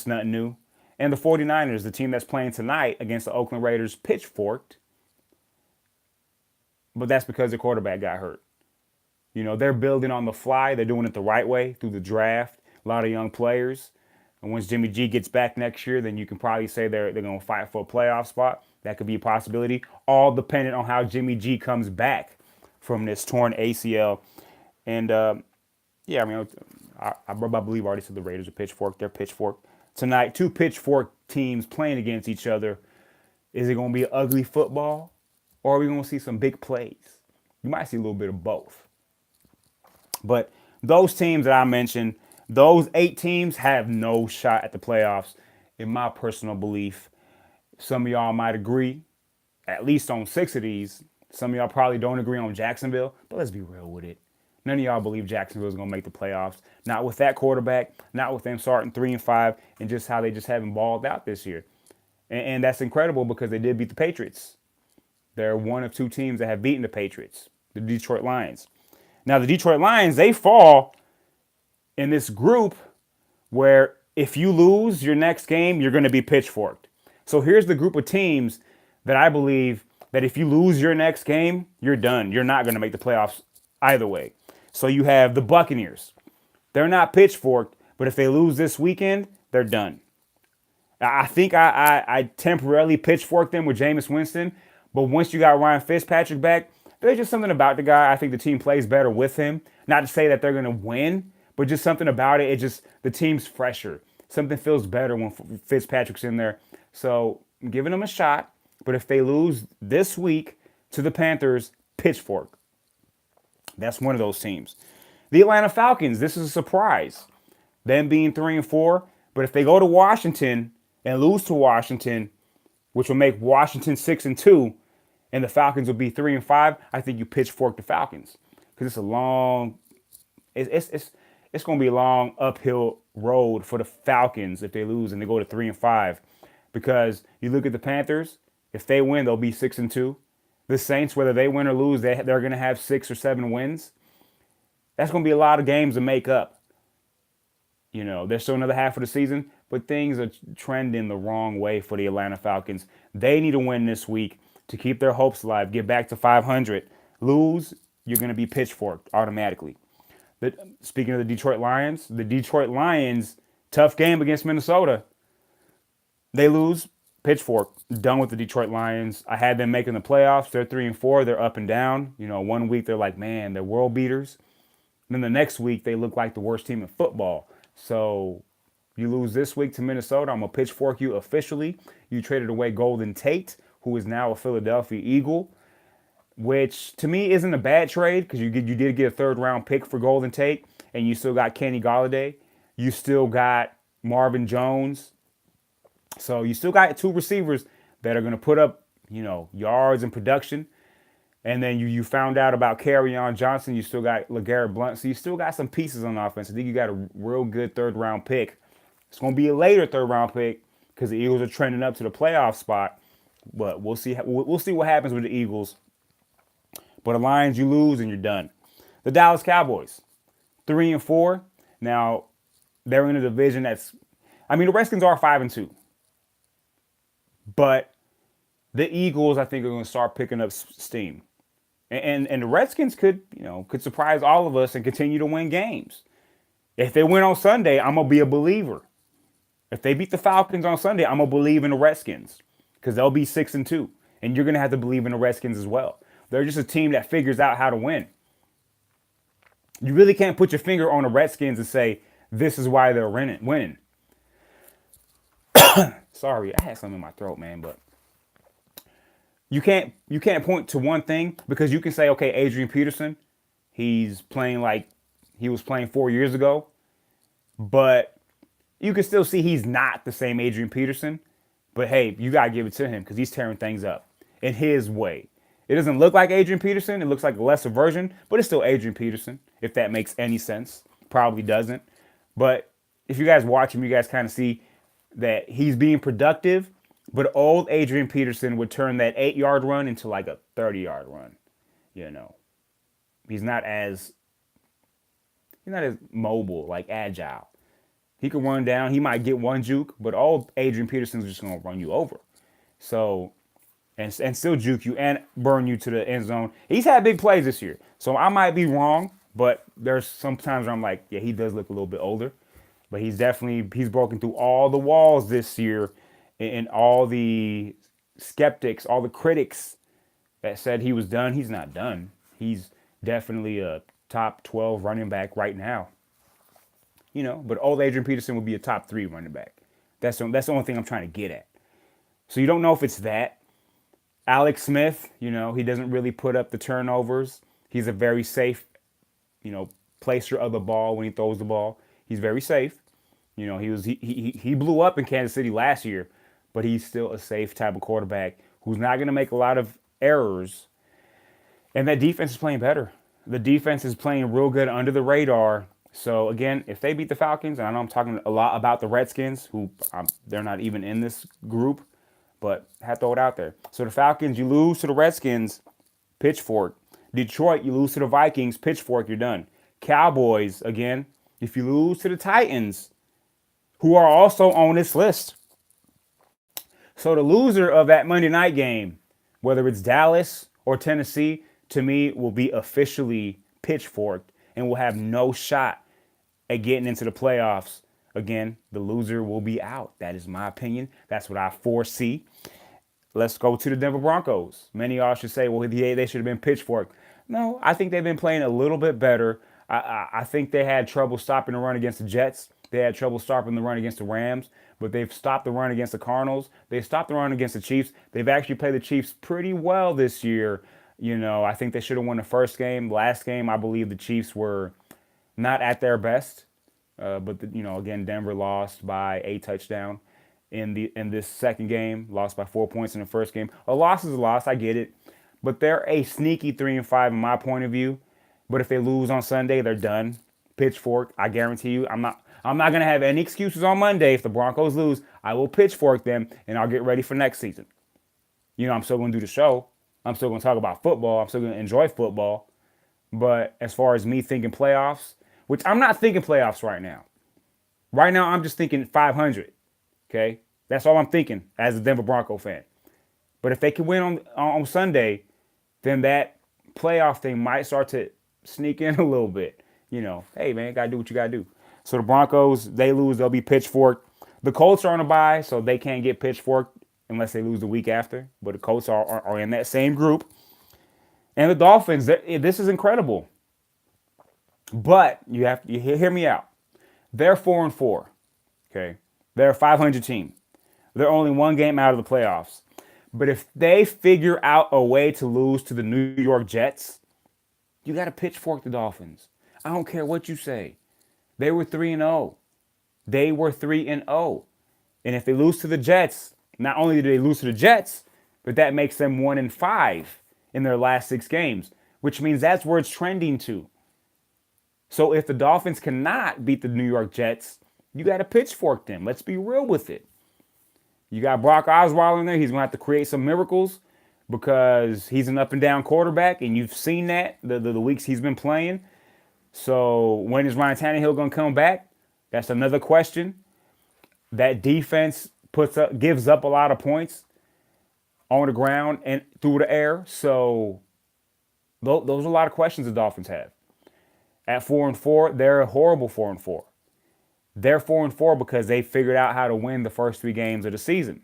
nothing new. And the 49ers, the team that's playing tonight against the Oakland Raiders, pitchforked. But that's because the quarterback got hurt. They're building on the fly. They're doing it the right way through the draft. A lot of young players. And once Jimmy G gets back next year, then you can probably say they're going to fight for a playoff spot. That could be a possibility. All dependent on how Jimmy G comes back from this torn ACL. And, I believe I already said the Raiders are pitchfork. They're pitchfork. Tonight, 2 pitchfork teams playing against each other. Is it going to be ugly football? Or are we going to see some big plays? You might see a little bit of both. But those teams that I mentioned, those 8 teams have no shot at the playoffs, in my personal belief. Some of y'all might agree, at least on 6 of these. Some of y'all probably don't agree on Jacksonville, but let's be real with it. None of y'all believe Jacksonville is going to make the playoffs. Not with that quarterback, not with them starting 3-5, and just how they just haven't balled out this year. And that's incredible because they did beat the Patriots. They're one of 2 teams that have beaten the Patriots, the Detroit Lions. Now, the Detroit Lions, they fall in this group where if you lose your next game, you're going to be pitchforked. So here's the group of teams that I believe that if you lose your next game, you're done. You're not going to make the playoffs either way. So you have the Buccaneers. They're not pitchforked, but if they lose this weekend, they're done. I think I temporarily pitchforked them with Jameis Winston, but once you got Ryan Fitzpatrick back, there's just something about the guy. I think the team plays better with him. Not to say that they're going to win, but just something about it. It just, the team's fresher. Something feels better when Fitzpatrick's in there. So I'm giving them a shot, but if they lose this week to the Panthers, pitchfork. That's one of those teams. The Atlanta Falcons, this is a surprise. Them being 3-4, but if they go to Washington and lose to Washington, which will make Washington 6-2, and the Falcons will be 3-5, I think you pitchfork the Falcons because it's a long, it's going to be a long uphill road for the Falcons if they lose and they go to 3-5, because you look at the Panthers, if they win, they'll be 6-2. The Saints, whether they win or lose, they're going to have 6 or 7 wins. That's going to be a lot of games to make up. You know, there's still another half of the season, but things are trending the wrong way for the Atlanta Falcons. They need to win this week to keep their hopes alive, get back to 500. Lose, you're going to be pitchforked automatically. Speaking of the Detroit Lions, tough game against Minnesota. They lose, pitchfork, done with the Detroit Lions. I had them making the playoffs. They're 3-4. They're up and down. You know, one week they're like, man, they're world beaters. And then the next week they look like the worst team in football. So you lose this week to Minnesota, I'm going to pitchfork you officially. You traded away Golden Tate, who is now a Philadelphia Eagle, which to me isn't a bad trade because you did get a third-round pick for Golden Tate, and you still got Kenny Golladay. You still got Marvin Jones. So you still got 2 receivers that are going to put up, you know, yards and production. And then you found out about Kerryon Johnson. You still got LeGarrette Blount. So you still got some pieces on offense. I think you got a real good third-round pick. It's going to be a later third-round pick because the Eagles are trending up to the playoff spot. But we'll see what happens with the Eagles. But the Lions, you lose and you're done. The Dallas Cowboys, 3-4. Now, they're in a division that's, I mean, the Redskins are 5-2. But the Eagles, I think, are going to start picking up steam. And the Redskins could surprise all of us and continue to win games. If they win on Sunday, I'm going to be a believer. If they beat the Falcons on Sunday, I'm going to believe in the Redskins because they'll be 6-2. And you're going to have to believe in the Redskins as well. They're just a team that figures out how to win. You really can't put your finger on the Redskins and say, this is why they're winning. Sorry, I had something in my throat, man, but you can't point to one thing because you can say, okay, Adrian Peterson, he's playing like he was playing 4 years ago, but you can still see he's not the same Adrian Peterson. But hey, you got to give it to him because he's tearing things up in his way. It doesn't look like Adrian Peterson. It looks like a lesser version, but it's still Adrian Peterson, if that makes any sense. Probably doesn't. But if you guys watch him, you guys kind of see that he's being productive, but old Adrian Peterson would turn that 8-yard run into like a 30-yard run. You know, he's not as mobile, like agile. He can run down. He might get one juke, but old Adrian Peterson's just going to run you over. So, and still juke you and burn you to the end zone. He's had big plays this year. So I might be wrong, but there's some times where I'm like, yeah, he does look a little bit older. But he's broken through all the walls this year, and all the skeptics, all the critics that said he was done. He's not done. He's definitely a top 12 running back right now. You know, but old Adrian Peterson would be a top 3 running back. That's the only thing I'm trying to get at. So you don't know if it's that. Alex Smith, you know, he doesn't really put up the turnovers. He's a very safe, you know, placer of the ball when he throws the ball. He's very safe. You know, he blew up in Kansas City last year, but he's still a safe type of quarterback who's not going to make a lot of errors. And that defense is playing better. The defense is playing real good under the radar. So, again, if they beat the Falcons, and I know I'm talking a lot about the Redskins, they're not even in this group, but I have to throw it out there. So, the Falcons, you lose to the Redskins, pitchfork. Detroit, you lose to the Vikings, pitchfork, you're done. Cowboys, again, if you lose to the Titans, who are also on this list. So the loser of that Monday night game, whether it's Dallas or Tennessee, to me will be officially pitchforked and will have no shot at getting into the playoffs. Again, the loser will be out. That is my opinion. That's what I foresee. Let's go to the Denver Broncos. Many of y'all should say, well, they should have been pitchforked. No, I think they've been playing a little bit better. I think they had trouble stopping the run against the Jets. They had trouble stopping the run against the Rams, but they've stopped the run against the Cardinals. They stopped the run against the Chiefs. They've actually played the Chiefs pretty well this year. I think they should have won the first game. Last game, I believe the Chiefs were not at their best. Again, Denver lost by a touchdown in this second game. Lost by 4 points in the first game. A loss is a loss. I get it, but they're a sneaky 3-5 in my point of view. But if they lose on Sunday, they're done. Pitchfork. I guarantee you, I'm not gonna have any excuses on Monday if the Broncos lose. I will pitchfork them and I'll get ready for next season. I'm still gonna do the show. I'm still gonna talk about football. I'm still gonna enjoy football. But as far as me thinking playoffs, which I'm not thinking playoffs right now. Right now, I'm just thinking 500. Okay? That's all I'm thinking as a Denver Bronco fan. But if they can win on Sunday, then that playoff thing might start to sneak in a little bit. Hey, man, got to do what you got to do. So the Broncos, they lose, they'll be pitchforked. The Colts are on a bye, so they can't get pitchforked unless they lose the week after. But the Colts are in that same group. And the Dolphins, this is incredible. But you hear me out. They're 4-4. Okay? They're a 500 team. They're only one game out of the playoffs. But if they figure out a way to lose to the New York Jets, you got to pitchfork the Dolphins. I don't care what you say. They were 3-0. They were 3-0. And if they lose to the Jets, not only do they lose to the Jets, but that makes them 1-5 in their last 6 games, which means that's where it's trending to. So if the Dolphins cannot beat the New York Jets, you got to pitchfork them. Let's be real with it. You got Brock Osweiler in there. He's going to have to create some miracles because he's an up and down quarterback, and you've seen that the weeks he's been playing. So when is Ryan Tannehill going to come back? That's another question. That defense gives up a lot of points on the ground and through the air. So those are a lot of questions the Dolphins have. At 4-4, they're a horrible 4-4. They're 4-4 because they figured out how to win the first 3 games of the season.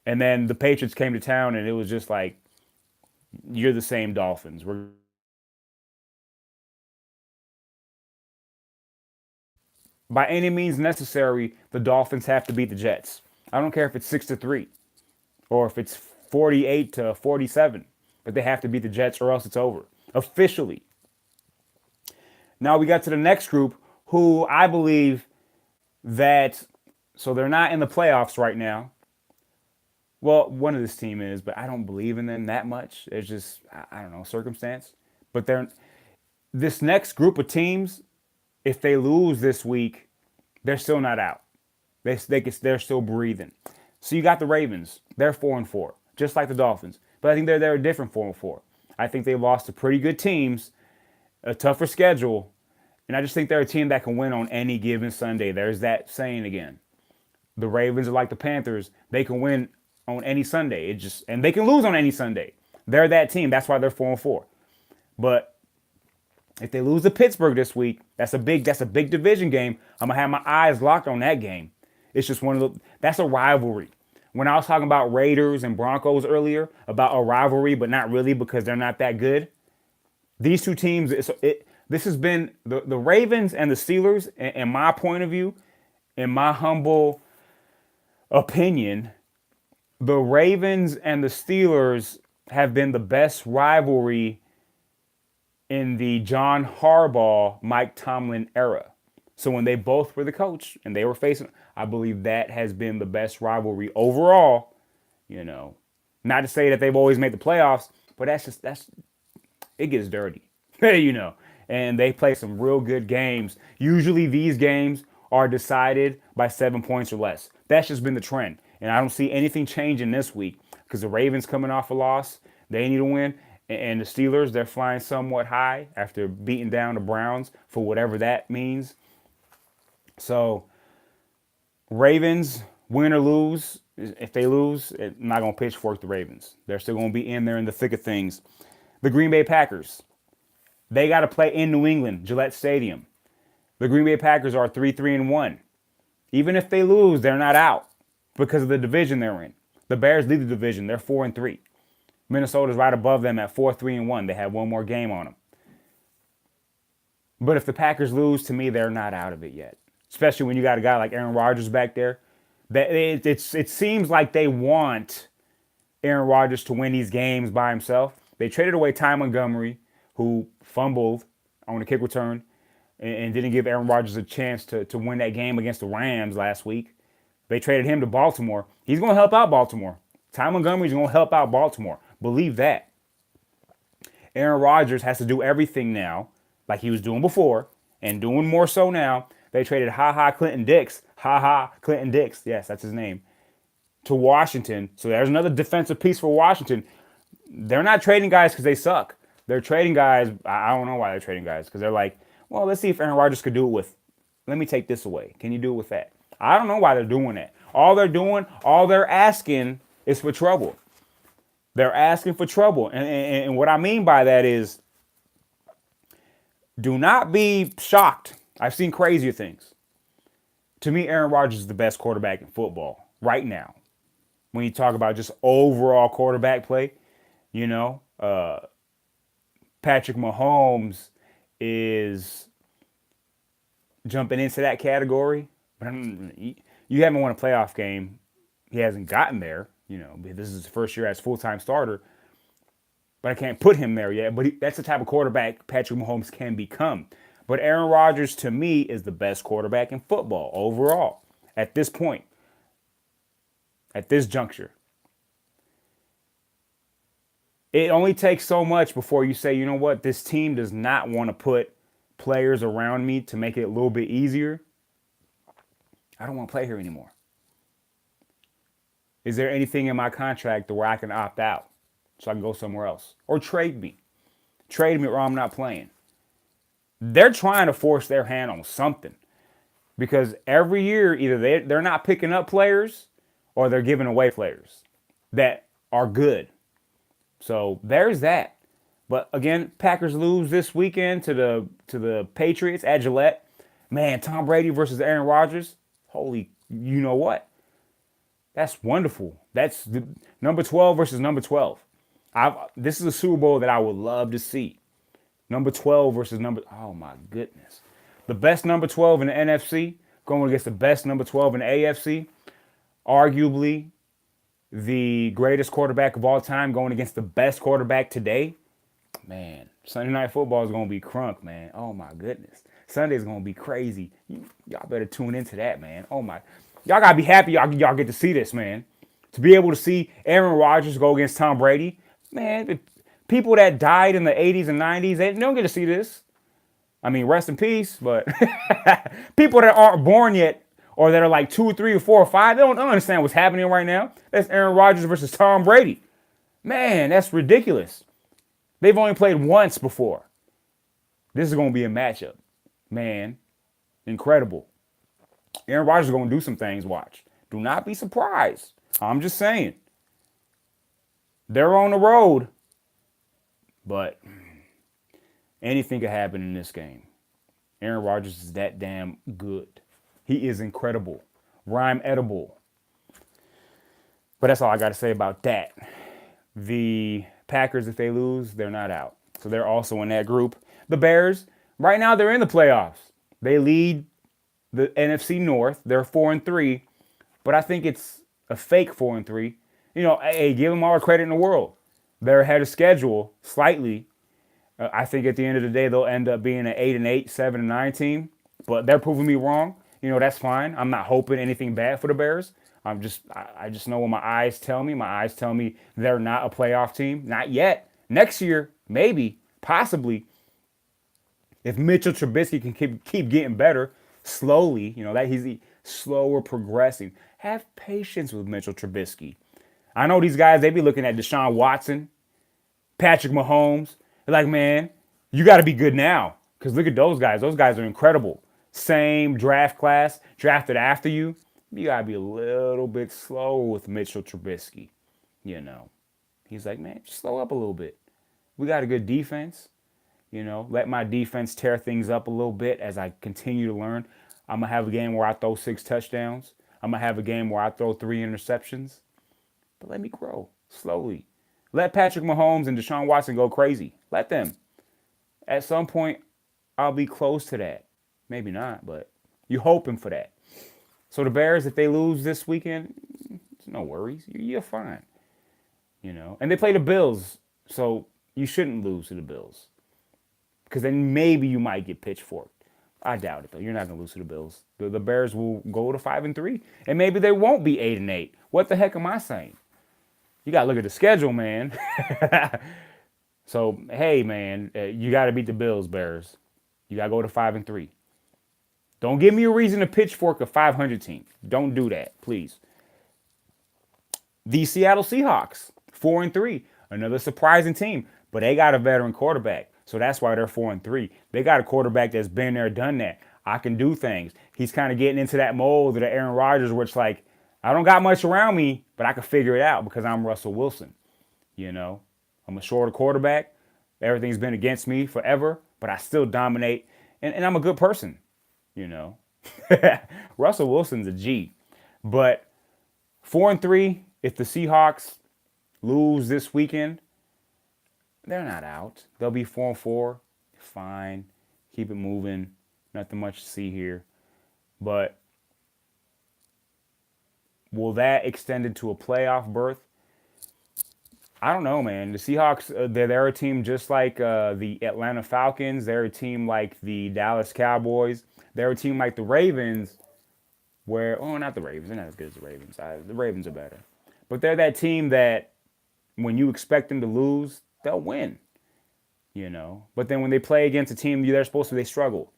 And then the Patriots came to town and it was just like, you're the same Dolphins. By any means necessary, the Dolphins have to beat the Jets. I don't care if it's 6-3 or if it's 48-47, but they have to beat the Jets or else it's over. Officially. Now we got to the next group who I believe so they're not in the playoffs right now. Well, one of this team is, but I don't believe in them that much. It's just, I don't know, circumstance. But this next group of teams, if they lose this week, they're still not out. They're still breathing. So you got the Ravens. They're 4-4, just like the Dolphins. But I think they're a different 4-4. I think they've lost to pretty good teams, a tougher schedule, and I just think they're a team that can win on any given Sunday. There's that saying again. The Ravens are like the Panthers. They can win on any Sunday. And they can lose on any Sunday. They're that team. That's why they're 4-4. But if they lose to Pittsburgh this week, that's a big division game. I'm gonna have my eyes locked on that game. It's just that's a rivalry. When I was talking about Raiders and Broncos earlier, about a rivalry, but not really because they're not that good. These two teams, this has been the Ravens and the Steelers, in my point of view, in my humble opinion, the Ravens and the Steelers have been the best rivalry in the John Harbaugh, Mike Tomlin era. So when they both were the coach and they were facing, I believe that has been the best rivalry overall. Not to say that they've always made the playoffs, but it gets dirty, and they play some real good games. Usually these games are decided by 7 points or less. That's just been the trend. And I don't see anything changing this week because the Ravens coming off a loss, they need to win. And the Steelers, they're flying somewhat high after beating down the Browns for whatever that means. So Ravens, win or lose, if they lose, I'm not going to pitchfork the Ravens. They're still going to be in there in the thick of things. The Green Bay Packers. They got to play in New England, Gillette Stadium. The Green Bay Packers are 3-3-1. Even if they lose, they're not out because of the division they're in. The Bears lead the division. They're 4-3. Minnesota's right above them at 4-3-1. They have one more game on them. But if the Packers lose, to me, they're not out of it yet. Especially when you got a guy like Aaron Rodgers back there. It seems like they want Aaron Rodgers to win these games by himself. They traded away Ty Montgomery, who fumbled on a kick return and didn't give Aaron Rodgers a chance to win that game against the Rams last week. They traded him to Baltimore. He's going to help out Baltimore. Ty Montgomery's going to help out Baltimore. Believe that. Aaron Rodgers has to do everything now, like he was doing before, and doing more so now. They traded Clinton Dix. Clinton Dix. Yes, that's his name. To Washington. So there's another defensive piece for Washington. They're not trading guys because they suck. They're trading guys. I don't know why they're trading guys. Because they're like, well, let's see if Aaron Rodgers could do it with, let me take this away. Can you do it with that? I don't know why they're doing that. All they're asking is for trouble. They're asking for trouble. And what I mean by that is, do not be shocked. I've seen crazier things. To me, Aaron Rodgers is the best quarterback in football right now. When you talk about just overall quarterback play, Patrick Mahomes is jumping into that category. But you haven't won a playoff game. He hasn't gotten there. This is his first year as full-time starter. But I can't put him there yet. But that's the type of quarterback Patrick Mahomes can become. But Aaron Rodgers, to me, is the best quarterback in football overall at this point, at this juncture. It only takes so much before you say, you know what, this team does not want to put players around me to make it a little bit easier. I don't want to play here anymore. Is there anything in my contract where I can opt out so I can go somewhere else? Or trade me. Trade me or I'm not playing. They're trying to force their hand on something. Because every year, either they're not picking up players or they're giving away players that are good. So there's that. But again, Packers lose this weekend to the Patriots at Gillette. Man, Tom Brady versus Aaron Rodgers. Holy, you know what? That's wonderful. That's number 12 versus number 12. This is a Super Bowl that I would love to see. Number 12 versus oh my goodness. The best number 12 in the NFC going against the best number 12 in the AFC. Arguably the greatest quarterback of all time going against the best quarterback today. Man, Sunday Night Football is going to be crunk, man. Oh my goodness. Sunday's going to be crazy. Y'all better tune into that, man. Oh my. Y'all got to be happy y'all get to see this, man. To be able to see Aaron Rodgers go against Tom Brady. Man, the people that died in the 80s and 90s, they don't get to see this. I mean, rest in peace, but people that aren't born yet or that are like 2 or 3 or 4 or 5, they don't understand what's happening right now. That's Aaron Rodgers versus Tom Brady. Man, that's ridiculous. They've only played once before. This is going to be a matchup. Man, incredible. Aaron Rodgers is going to do some things, watch. Do not be surprised. I'm just saying. They're on the road. But anything could happen in this game. Aaron Rodgers is that damn good. He is incredible. Rhyme edible. But that's all I got to say about that. The Packers, if they lose, they're not out. So they're also in that group. The Bears, right now they're in the playoffs. They lead the NFC North. They're 4-3. But I think it's a fake 4-3. Hey, give them all the credit in the world. They're ahead of schedule slightly. I think at the end of the day, they'll end up being an 8-8, 7-9 team. But they're proving me wrong. That's fine. I'm not hoping anything bad for the Bears. I just know what my eyes tell me. My eyes tell me they're not a playoff team. Not yet. Next year, maybe, possibly. If Mitchell Trubisky can keep getting better slowly, that he's slower progressing. Have patience with Mitchell Trubisky. I know these guys, they be looking at Deshaun Watson, Patrick Mahomes. They're like, man, you got to be good now. Because look at those guys. Those guys are incredible. Same draft class, drafted after you. You got to be a little bit slower with Mitchell Trubisky. He's like, man, just slow up a little bit. We got a good defense. Let my defense tear things up a little bit as I continue to learn. I'm going to have a game where I throw 6 touchdowns. I'm going to have a game where I throw 3 interceptions. But let me grow slowly. Let Patrick Mahomes and Deshaun Watson go crazy. Let them. At some point, I'll be close to that. Maybe not, but you're hoping for that. So the Bears, if they lose this weekend, no worries. You're fine. And they play the Bills, so you shouldn't lose to the Bills. Because then maybe you might get pitchforked. I doubt it, though. You're not going to lose to the Bills. The Bears will go to 5-3, and maybe they won't be 8-8. What the heck am I saying? You got to look at the schedule, man. So, hey, man, you got to beat the Bills, Bears. You got to go to 5-3. Don't give me a reason to pitchfork a 500 team. Don't do that, please. The Seattle Seahawks, 4-3. Another surprising team, but they got a veteran quarterback. So that's why they're 4-3. They got a quarterback that's been there, done that. I can do things. He's kind of getting into that mold of the Aaron Rodgers, where it's like, I don't got much around me, but I can figure it out because I'm Russell Wilson. I'm a shorter quarterback. Everything's been against me forever, but I still dominate. And I'm a good person, Russell Wilson's a G. But 4-3, if the Seahawks lose this weekend, they're not out. They'll be 4-4. Fine. Keep it moving. Nothing much to see here. But will that extend into a playoff berth? I don't know, man. The Seahawks, they're a team just like the Atlanta Falcons. They're a team like the Dallas Cowboys. They're a team like the Ravens, not the Ravens. They're not as good as the Ravens. The Ravens are better. But they're that team that when you expect them to lose, they'll win, But then when they play against a team they're supposed to, they struggle,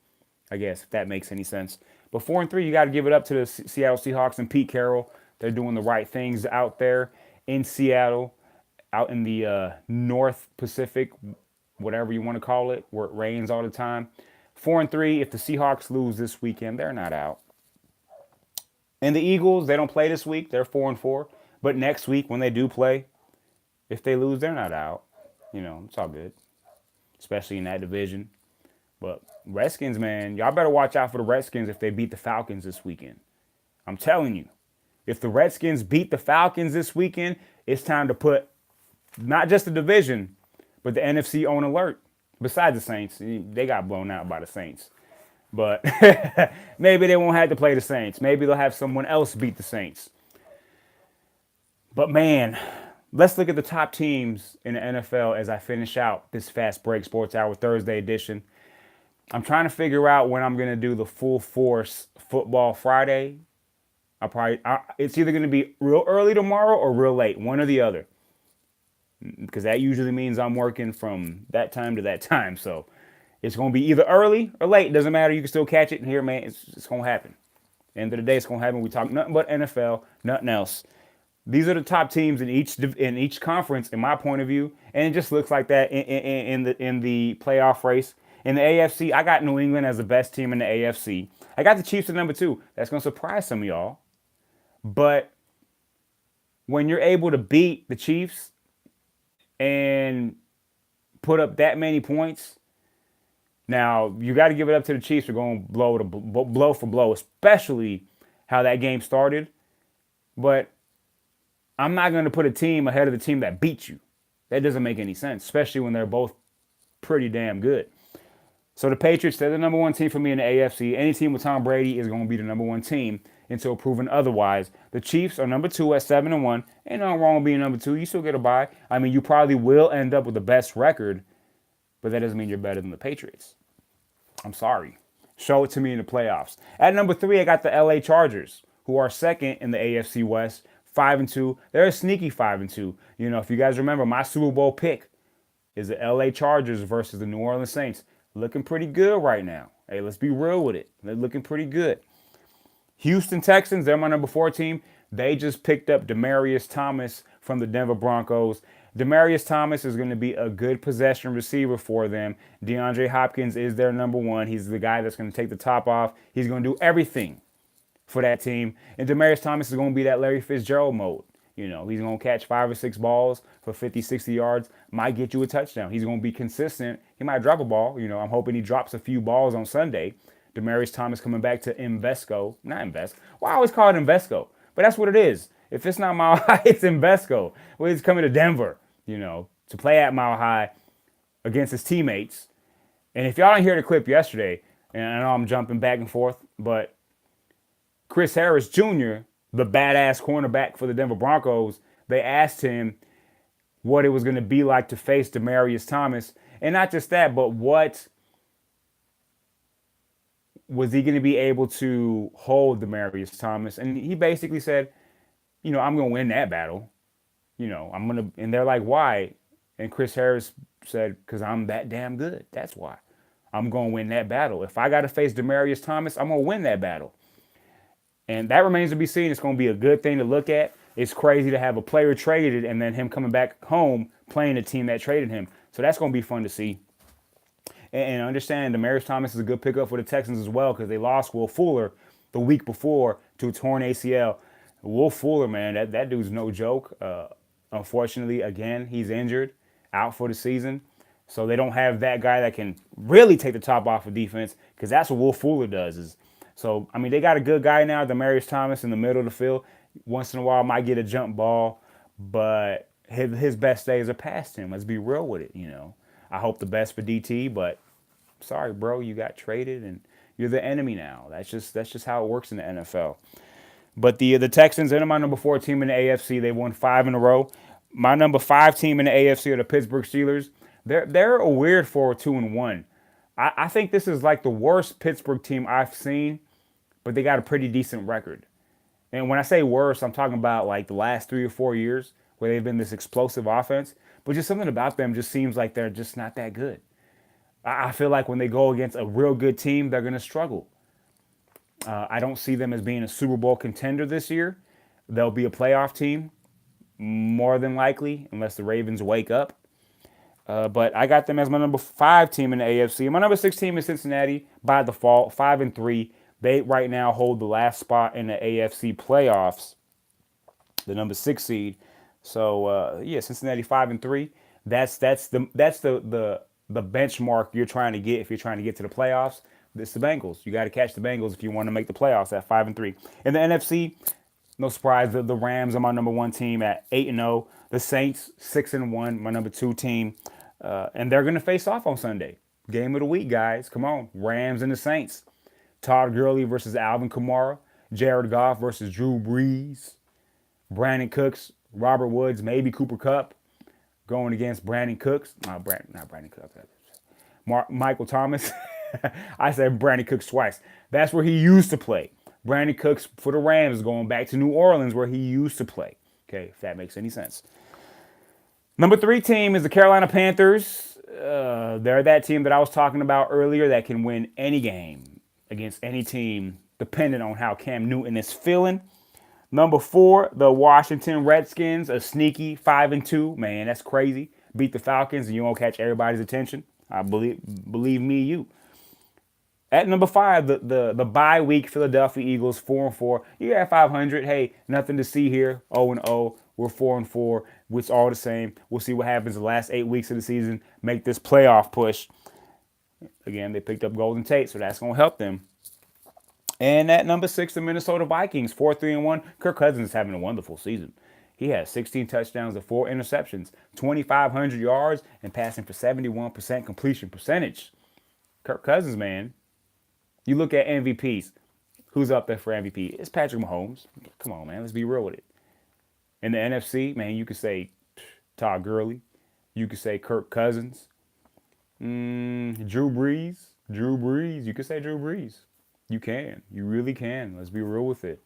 I guess, if that makes any sense. But 4-3, you got to give it up to the Seattle Seahawks and Pete Carroll. They're doing the right things out there in Seattle, out in the North Pacific, whatever you want to call it, where it rains all the time. 4-3, if the Seahawks lose this weekend, they're not out. And the Eagles, they don't play this week. They're 4-4. But next week, when they do play, if they lose, they're not out. It's all good, especially in that division. But Redskins, man, y'all better watch out for the Redskins if they beat the Falcons this weekend. I'm telling you, if the Redskins beat the Falcons this weekend, it's time to put not just the division, but the NFC on alert. Besides the Saints, they got blown out by the Saints. But maybe they won't have to play the Saints. Maybe they'll have someone else beat the Saints. But man, let's look at the top teams in the NFL as I finish out this Fast Break Sports Hour Thursday edition. I'm trying to figure out when I'm going to do the full force Football Friday. It's either going to be real early tomorrow or real late, one or the other. Because that usually means I'm working from that time to that time. So it's going to be either early or late. Doesn't matter. You can still catch it. And here, man, it's going to happen. End of the day, it's going to happen. We talk nothing but NFL, nothing else. These are the top teams in each conference, in my point of view, and it just looks like that in the playoff race. In the AFC, I got New England as the best team in the AFC. I got the Chiefs at number 2. That's going to surprise some of y'all. But when you're able to beat the Chiefs and put up that many points, now you got to give it up to the Chiefs for going blow for blow, especially how that game started. But I'm not going to put a team ahead of the team that beat you. That doesn't make any sense, especially when they're both pretty damn good. So the Patriots, they're the number 1 team for me in the AFC. Any team with Tom Brady is going to be the number 1 team until proven otherwise. The Chiefs are number 2 at 7-1. Ain't nothing wrong with being number 2. You still get a bye. I mean, you probably will end up with the best record, but that doesn't mean you're better than the Patriots. I'm sorry. Show it to me in the playoffs. At number 3, I got the LA Chargers, who are second in the AFC West. 5-2. They're a sneaky 5-2. If you guys remember, my Super Bowl pick is the LA Chargers versus the New Orleans Saints. Looking pretty good right now. Hey, let's be real with it. They're looking pretty good. Houston Texans, they're my number 4 team. They just picked up Demaryius Thomas from the Denver Broncos. Demaryius Thomas is going to be a good possession receiver for them. DeAndre Hopkins is their number 1. He's the guy that's going to take the top off. He's going to do everything for that team. And Demaryius Thomas is going to be that Larry Fitzgerald mode. He's going to catch 5 or 6 balls for 50, 60 yards, might get you a touchdown. He's going to be consistent. He might drop a ball. I'm hoping he drops a few balls on Sunday. Demarius Thomas coming back to Invesco. Not Invest. Well, I always call it Invesco, but that's what it is. If it's not Mile High, it's Invesco. Well, he's coming to Denver, to play at Mile High against his teammates. And if y'all didn't hear the clip yesterday, and I know I'm jumping back and forth, but Chris Harris Jr., the badass cornerback for the Denver Broncos, they asked him what it was going to be like to face Demarius Thomas. And not just that, but what was he going to be able to hold Demarius Thomas? And he basically said, I'm going to win that battle. I'm going to, and they're like, why? And Chris Harris said, because I'm that damn good. That's why. I'm going to win that battle. If I got to face Demarius Thomas, I'm going to win that battle. And that remains to be seen. It's going to be a good thing to look at. It's crazy to have a player traded and then him coming back home playing the team that traded him. So that's going to be fun to see. And understand Demarius Thomas is a good pickup for the Texans as well because they lost Will Fuller the week before to a torn ACL. Will Fuller, man, that dude's no joke. Unfortunately, again, he's injured, out for the season. So they don't have that guy that can really take the top off of defense because that's what Will Fuller does. So, they got a good guy now, Demarius Thomas, in the middle of the field. Once in a while, might get a jump ball, but his best days are past him. Let's be real with it, I hope the best for DT, but sorry, bro, you got traded and you're the enemy now. That's just how it works in the NFL. But the Texans, they're my number 4 team in the AFC. They won 5 in a row. My number 5 team in the AFC are the Pittsburgh Steelers. They're a weird 4-2-1. I think this is like the worst Pittsburgh team I've seen, but they got a pretty decent record. And when I say worse, I'm talking about like the last 3 or 4 years where they've been this explosive offense. But just something about them just seems like they're just not that good. I feel like when they go against a real good team, they're going to struggle. I don't see them as being a Super Bowl contender this year. They'll be a playoff team, more than likely, unless the Ravens wake up. But I got them as my number 5 team in the AFC. My number 6 team is Cincinnati by default, 5-3. They right now hold the last spot in the AFC playoffs, the number 6 seed. So Cincinnati 5-3. That's the benchmark you're trying to get if you're trying to get to the playoffs. It's the Bengals. You got to catch the Bengals if you want to make the playoffs at 5-3. In the NFC, no surprise, the Rams are my number 1 team at 8-0. The Saints 6-1, my number 2 team, and they're gonna face off on Sunday. Game of the week, guys. Come on, Rams and the Saints. Todd Gurley versus Alvin Kamara. Jared Goff versus Drew Brees. Brandon Cooks, Robert Woods, maybe Cooper Kupp going against Brandon Cooks. Not Brandon Cooks. Michael Thomas. I said Brandon Cooks twice. That's where he used to play. Brandon Cooks for the Rams is going back to New Orleans where he used to play. Okay, if that makes any sense. Number 3 team is the Carolina Panthers. They're that team that I was talking about earlier that can win any game against any team, depending on how Cam Newton is feeling. Number 4, the Washington Redskins, a sneaky 5-2. Man, that's crazy. Beat the Falcons and you won't catch everybody's attention. I believe me, you. At number 5, the bye week Philadelphia Eagles 4-4. You got 500. Hey, nothing to see here. 0-0. We're 4-4. It's all the same. We'll see what happens the last 8 weeks of the season. Make this playoff push. Again, they picked up Golden Tate, so that's going to help them. And at number 6, the Minnesota Vikings 4-3-1. Kirk Cousins is having a wonderful season. He has 16 touchdowns and 4 interceptions, 2,500 yards, and passing for 71% completion percentage. Kirk Cousins, man. You look at MVPs. Who's up there for MVP? It's Patrick Mahomes. Come on, man. Let's be real with it. In the NFC, man, you could say Todd Gurley. You could say Kirk Cousins. Drew Brees. You could say Drew Brees. You can. You really can. Let's be real with it.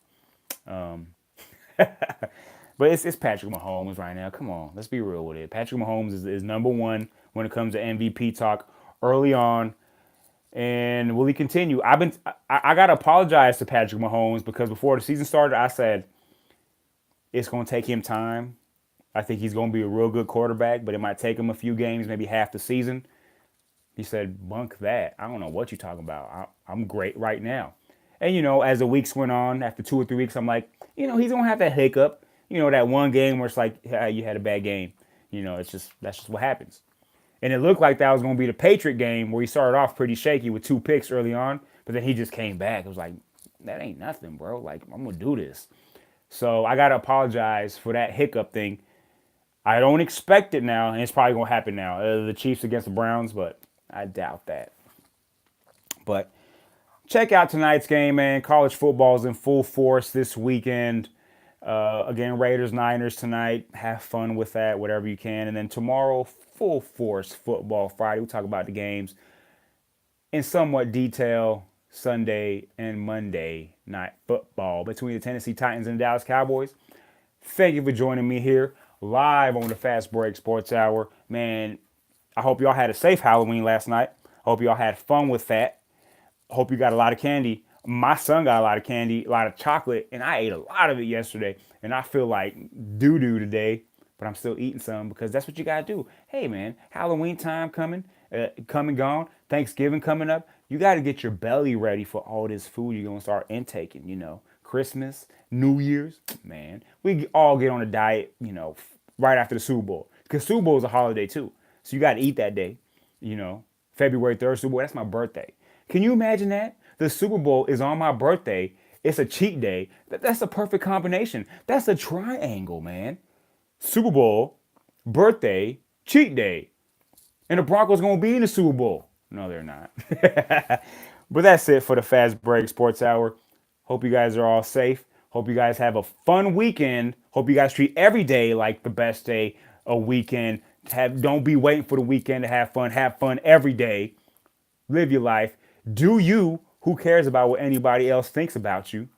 But it's Patrick Mahomes right now. Come on. Let's be real with it. Patrick Mahomes is number 1 when it comes to MVP talk early on. And will he continue? I gotta apologize to Patrick Mahomes because before the season started, I said it's gonna take him time. I think he's gonna be a real good quarterback, but it might take him a few games, maybe half the season. He said, "Bunk that. I don't know what you're talking about. I'm great right now." And as the weeks went on, after 2 or 3 weeks, I'm like, he's gonna have that hiccup. that one game where it's like, yeah, you had a bad game. That's just what happens. And it looked like that was going to be the Patriot game where he started off pretty shaky with 2 picks early on, but then he just came back. It was like, that ain't nothing, bro. Like, I'm going to do this. So I got to apologize for that hiccup thing. I don't expect it now, and it's probably going to happen now. The Chiefs against the Browns, but I doubt that. But check out tonight's game, man. College football is in full force this weekend. Again, Raiders, Niners tonight. Have fun with that, whatever you can. And then tomorrow, full force football Friday. We'll talk about the games in somewhat detail. Sunday and Monday night football between the Tennessee Titans and the Dallas Cowboys. Thank you for joining me here live on the Fast Break Sports Hour. Man, I hope y'all had a safe Halloween last night. I hope y'all had fun with that. I hope you got a lot of candy. My son got a lot of candy, a lot of chocolate, and I ate a lot of it yesterday. And I feel like doo-doo today, but I'm still eating some because that's what you got to do. Hey, man, Halloween time coming, gone. Thanksgiving coming up. You got to get your belly ready for all this food you're going to start intaking, Christmas, New Year's. Man, we all get on a diet, right after the Super Bowl. Because Super Bowl is a holiday, too. So you got to eat that day, February 3rd, Super Bowl, that's my birthday. Can you imagine that? The Super Bowl is on my birthday. It's a cheat day. That's a perfect combination. That's a triangle, man. Super Bowl, birthday, cheat day. And the Broncos going to be in the Super Bowl. No, they're not. But that's it for the Fast Break Sports Hour. Hope you guys are all safe. Hope you guys have a fun weekend. Hope you guys treat every day like the best day a weekend. Don't be waiting for the weekend to have fun. Have fun every day. Live your life. Do you. Who cares about what anybody else thinks about you?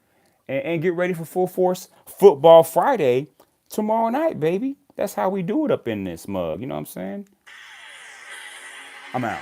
And get ready for full force football Friday tomorrow night, baby. That's how we do it up in this mug. You know what I'm saying? I'm out.